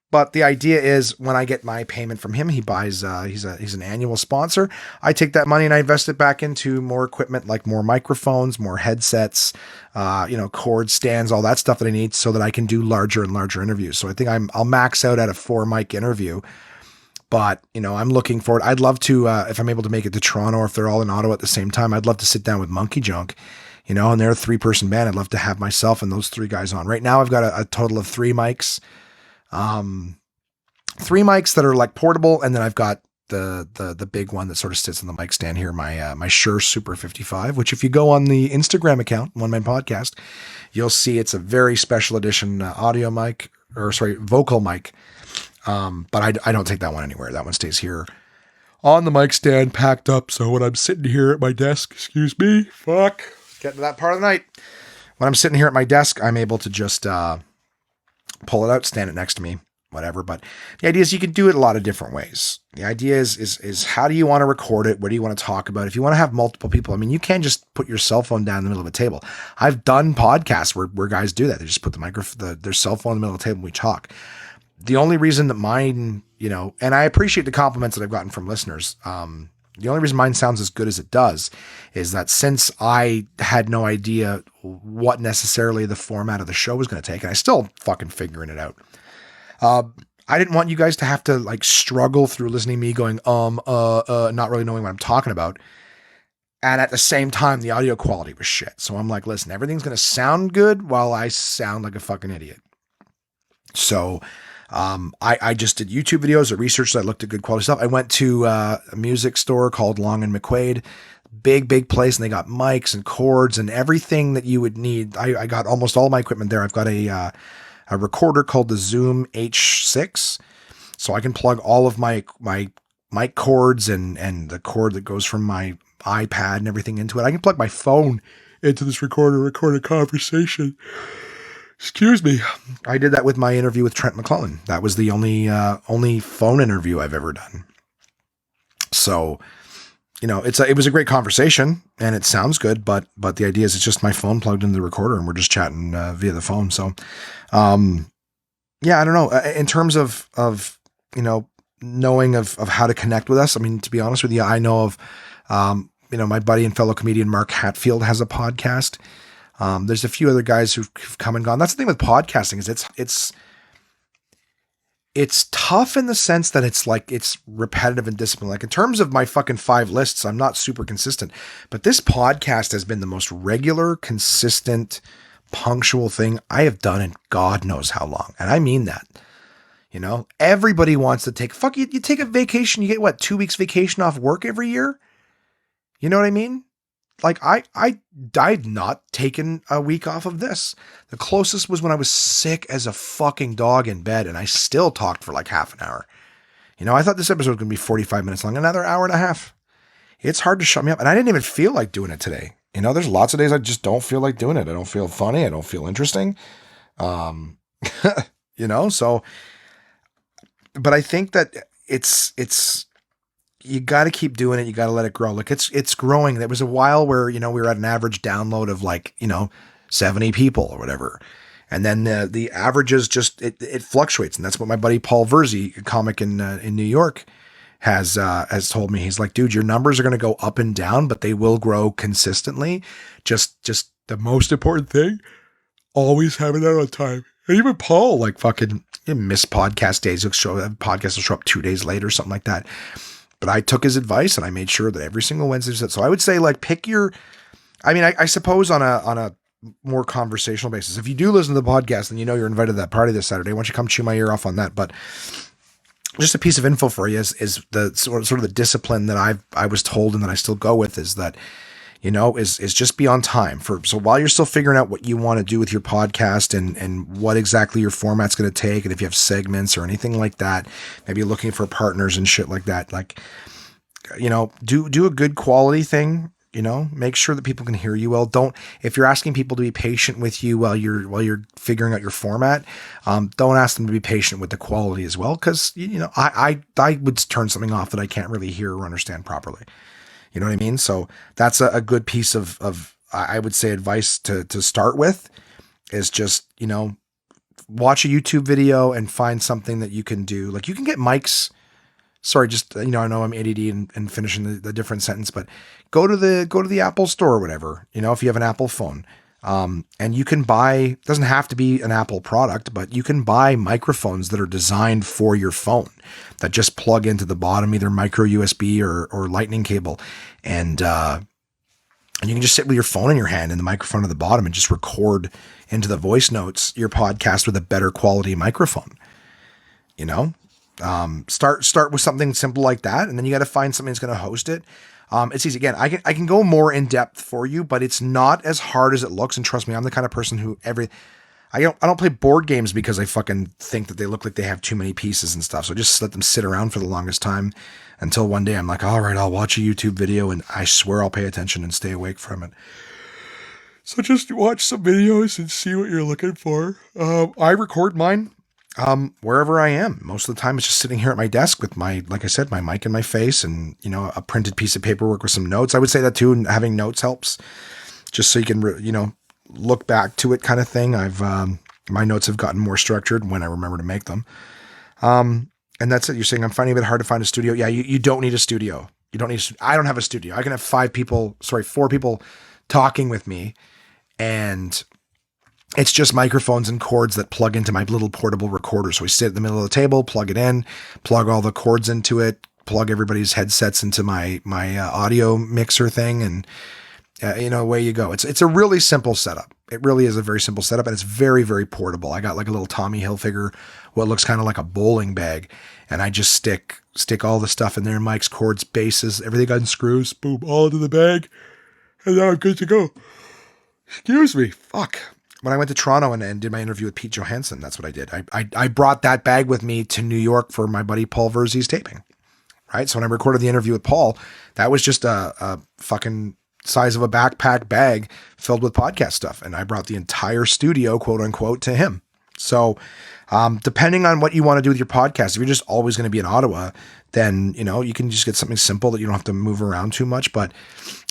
But the idea is when I get my payment from him, he buys, he's an annual sponsor. I take that money and I invest it back into more equipment, like more microphones, more headsets, cord stands, all that stuff that I need so that I can do larger and larger interviews. So I think I'll max out at a 4-mic interview, but I'm looking forward. I'd love to, if I'm able to make it to Toronto or if they're all in Ottawa at the same time, I'd love to sit down with Monkey Junk, and they're a 3-person band. I'd love to have myself and those 3 guys on. Right now I've got a total of 3 mics. 3 mics that are like portable, and then I've got the big one that sort of sits on the mic stand here, my Shure Super 55, which if you go on the Instagram account, One Man Podcast, you'll see it's a very special edition vocal mic. But I don't take that one anywhere. That one stays here on the mic stand packed up. So when I'm sitting here at my desk, excuse me, getting to that part of the night. When I'm sitting here at my desk, I'm able to just pull it out, stand it next to me, whatever. But the idea is you can do it a lot of different ways. The idea is how do you want to record it? What do you want to talk about? If you want to have multiple people, I mean, you can't just put your cell phone down in the middle of a table. I've done podcasts where guys do that. They just put their cell phone in the middle of the table and we talk. The only reason that mine, and I appreciate the compliments that I've gotten from listeners. The only reason mine sounds as good as it does is that since I had no idea what necessarily the format of the show was going to take, and I still fucking figuring it out. I didn't want you guys to have to like struggle through listening to me going, not really knowing what I'm talking about. And at the same time, the audio quality was shit. So I'm like, listen, everything's going to sound good while I sound like a fucking idiot. So I just did YouTube videos, I researched, I looked at good quality stuff. I went to a music store called Long and McQuaid, big place. And they got mics and cords and everything that you would need. I got almost all my equipment there. I've got a recorder called the Zoom H6. So I can plug all of my mic cords and the cord that goes from my iPad and everything into it. I can plug my phone into this recorder, record a conversation. Excuse me. I did that with my interview with Trent McClellan. That was the only phone interview I've ever done. So, it was a great conversation and it sounds good, but the idea is it's just my phone plugged into the recorder and we're just chatting via the phone. So, I don't know. In terms of knowing of how to connect with us. I mean, to be honest with you, I know of, my buddy and fellow comedian Mark Hatfield has a podcast. There's a few other guys who've come and gone. That's the thing with podcasting is it's tough in the sense that it's repetitive and disciplined. Like in terms of my fucking 5 lists, I'm not super consistent, but this podcast has been the most regular, consistent, punctual thing I have done in God knows how long. And I mean that, everybody wants to you take a vacation, you get 2 weeks vacation off work every year. You know what I mean? Like I'd not taken a week off of this. The closest was when I was sick as a fucking dog in bed and I still talked for like half an hour. I thought this episode was going to be 45 minutes long, another hour and a half. It's hard to shut me up. And I didn't even feel like doing it today. There's lots of days I just don't feel like doing it. I don't feel funny. I don't feel interesting. So, but I think that it's, you got to keep doing it. You got to let it grow. Like it's growing. There was a while where, we were at an average download of 70 people or whatever. And then the averages just, it fluctuates. And that's what my buddy Paul Verzi, a comic in New York, has told me. He's like, dude, your numbers are going to go up and down, but they will grow consistently. Just the most important thing, always have it out on time. And even Paul, fucking miss podcast days. Podcasts will show up 2 days later, something like that. But I took his advice and I made sure that every single Wednesday. So I would say pick I suppose on a more conversational basis, if you do listen to the podcast and you're invited to that party this Saturday, why don't you come chew my ear off on that? But just a piece of info for you is the sort of the discipline that I was told and that I still go with is that, is just be on time so while you're still figuring out what you want to do with your podcast and what exactly your format's going to take. And if you have segments or anything like that, maybe looking for partners and shit like that, do a good quality thing, make sure that people can hear you well. If you're asking people to be patient with you while you're figuring out your format, don't ask them to be patient with the quality as well. Cause I would turn something off that I can't really hear or understand properly. You know what I mean? So that's a good piece of I would say advice to start with is just, watch a YouTube video and find something that you can do. Like you can get mics. Sorry, just, I know I'm ADD and finishing the different sentence, but go to the Apple store or whatever, if you have an Apple phone, and you can buy, doesn't have to be an Apple product, but you can buy microphones that are designed for your phone that just plug into the bottom, either micro USB or lightning cable. And you can just sit with your phone in your hand and the microphone at the bottom and just record into the voice notes your podcast with a better quality microphone. Start with something simple like that. And then you got to find something that's going to host it. It's easy. Again, I can go more in depth for you, but it's not as hard as it looks. And trust me, I'm the kind of person who I don't play board games because I fucking think that they look like they have too many pieces and stuff. So I just let them sit around for the longest time until one day I'm like, all right, I'll watch a YouTube video and I swear I'll pay attention and stay awake from it. So just watch some videos and see what you're looking for. I record mine wherever I am. Most of the time it's just sitting here at my desk with my, like I said, my mic in my face and, you know, a printed piece of paperwork with some notes. I would say that too, and having notes helps just so you can, you know, look back to it kind of thing. My notes have gotten more structured when I remember to make them. And that's it. You're saying I'm finding it hard to find a studio. Yeah, you don't need a studio. You don't need, I don't have a studio. I can have 4 people talking with me, and it's just microphones and cords that plug into my little portable recorder. So we sit in the middle of the table, plug it in, plug all the cords into it, plug everybody's headsets into my audio mixer thing, and you know, away you go. It's a really simple setup. It really is a very simple setup, and it's very, very portable. I got like a little Tommy Hilfiger, what looks kind of like a bowling bag, and I just stick all the stuff in there, mics, cords, basses, everything on screws, boom, all into the bag, and now I'm good to go. Excuse me. Fuck. When I went to Toronto and did my interview with Pete Johansson, that's what I did. I brought that bag with me to New York for my buddy Paul Verzi's taping, right? So when I recorded the interview with Paul, that was just a fucking size of a backpack bag filled with podcast stuff. And I brought the entire studio, quote unquote, to him. So depending on what you want to do with your podcast, if you're just always going to be in Ottawa, then, you know, you can just get something simple that you don't have to move around too much. But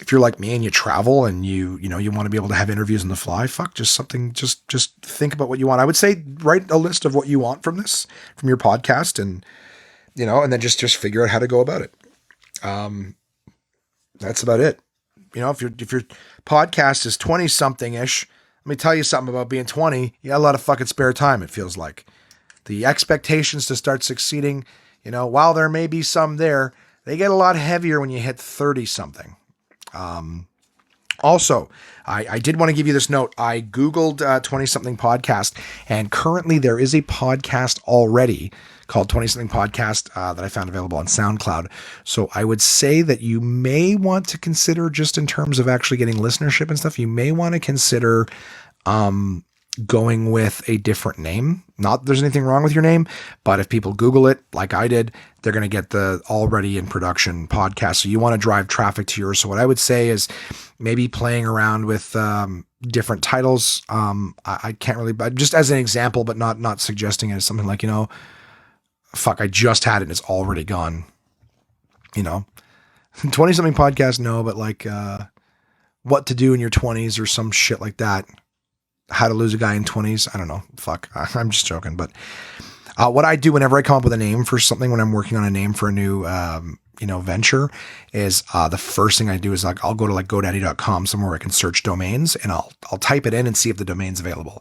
if you're like me and you travel and you want to be able to have interviews on the fly, just think about what you want. I would say write a list of what you want from your podcast, and, you know, and then just figure out how to go about it. That's about it. You know, if your podcast is 20 something ish, let me tell you something about being 20. You got a lot of fucking spare time. It feels like the expectations to start succeeding, you know, while there may be some there, they get a lot heavier when you hit 30 something. Also, I did want to give you this note. I Googled 20 something podcast, and currently there is a podcast already called 20 something podcast that I found available on SoundCloud. So I would say that you may want to consider, just in terms of actually getting listenership and stuff, you may want to consider going with a different name. Not that there's anything wrong with your name, but if people Google it like I did, they're going to get the already in production podcast. So you want to drive traffic to yours. So what I would say is maybe playing around with different titles. I can't really, but just as an example, but not suggesting it as something like, you know, fuck, I just had it and it's already gone. You know, 20 something podcast. No, but like what to do in your 20s or some shit like that. How to lose a guy in 20s. I don't know. Fuck. I'm just joking. But what I do whenever I come up with a name for something, when I'm working on a name for a new, venture, is the first thing I do is like, I'll go to like GoDaddy.com, somewhere where I can search domains, and I'll type it in and see if the domain's available.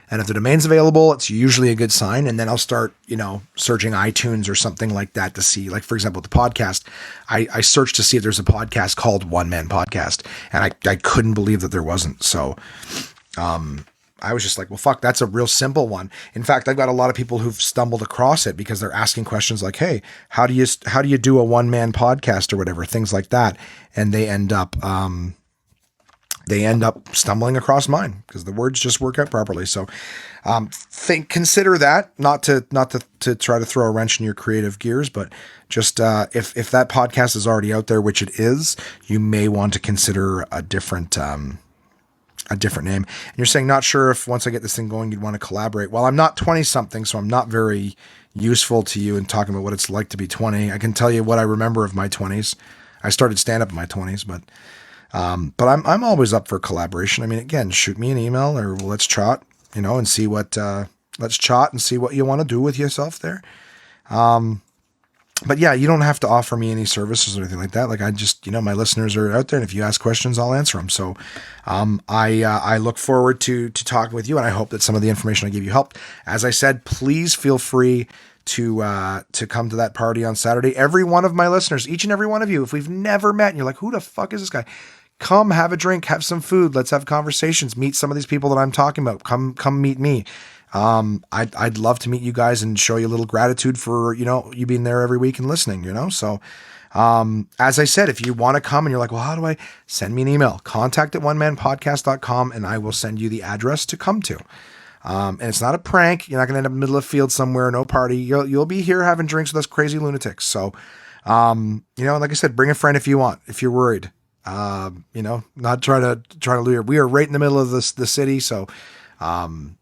And if the domain's available, it's usually a good sign. And then I'll start, you know, searching iTunes or something like that to see, like, for example, the podcast, I searched to see if there's a podcast called One Man Podcast, and I couldn't believe that there wasn't. So, I was just like, well, fuck, that's a real simple one. In fact, I've got a lot of people who've stumbled across it because they're asking questions like, hey, how do you do a one man podcast or whatever, things like that. And they end up stumbling across mine because the words just work out properly. So, consider that, not to try to throw a wrench in your creative gears, but just, if that podcast is already out there, which it is, you may want to consider a different name. And you're saying, not sure if once I get this thing going, you'd want to collaborate. Well, I'm not 20 something, so I'm not very useful to you in talking about what it's like to be 20. I can tell you what I remember of my 20s. I started stand up in my 20s, but I'm always up for collaboration. I mean, again, shoot me an email or let's chat, you know, and see what, let's chat and see what you want to do with yourself there. But yeah, you don't have to offer me any services or anything like that. Like, I just, you know, my listeners are out there, and if you ask questions, I'll answer them. So, I look forward to talking with you, and I hope that some of the information I give you helped. As I said, please feel free to come to that party on Saturday. Every one of my listeners, each and every one of you, if we've never met and you're like, who the fuck is this guy? Come have a drink, have some food. Let's have conversations, meet some of these people that I'm talking about. Come meet me. I'd love to meet you guys and show you a little gratitude for, you know, you being there every week and listening, you know? So, as I said, if you want to come and you're like, well, how do I send me an email? Contact@onemanpodcast.com, and I will send you the address to come to. And it's not a prank. You're not going to end up in the middle of the field somewhere, no party. You'll be here having drinks with us crazy lunatics. So, like I said, bring a friend if you want, if you're worried. Not try to lure. We are right in the middle of the city. So, come,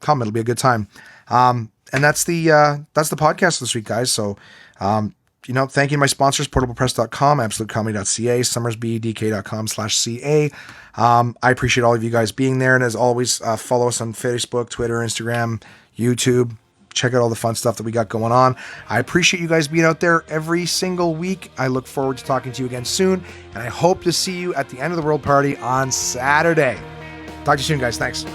it'll be a good time. And that's the podcast this week, guys. So, thanking my sponsors, portablepress.com, absolutecomedy.ca, summersbdk.com/ca. I appreciate all of you guys being there. And as always, follow us on Facebook, Twitter, Instagram, YouTube. Check out all the fun stuff that we got going on. I appreciate you guys being out there every single week. I look forward to talking to you again soon. And I hope to see you at the End of the World Party on Saturday. Talk to you soon, guys. Thanks.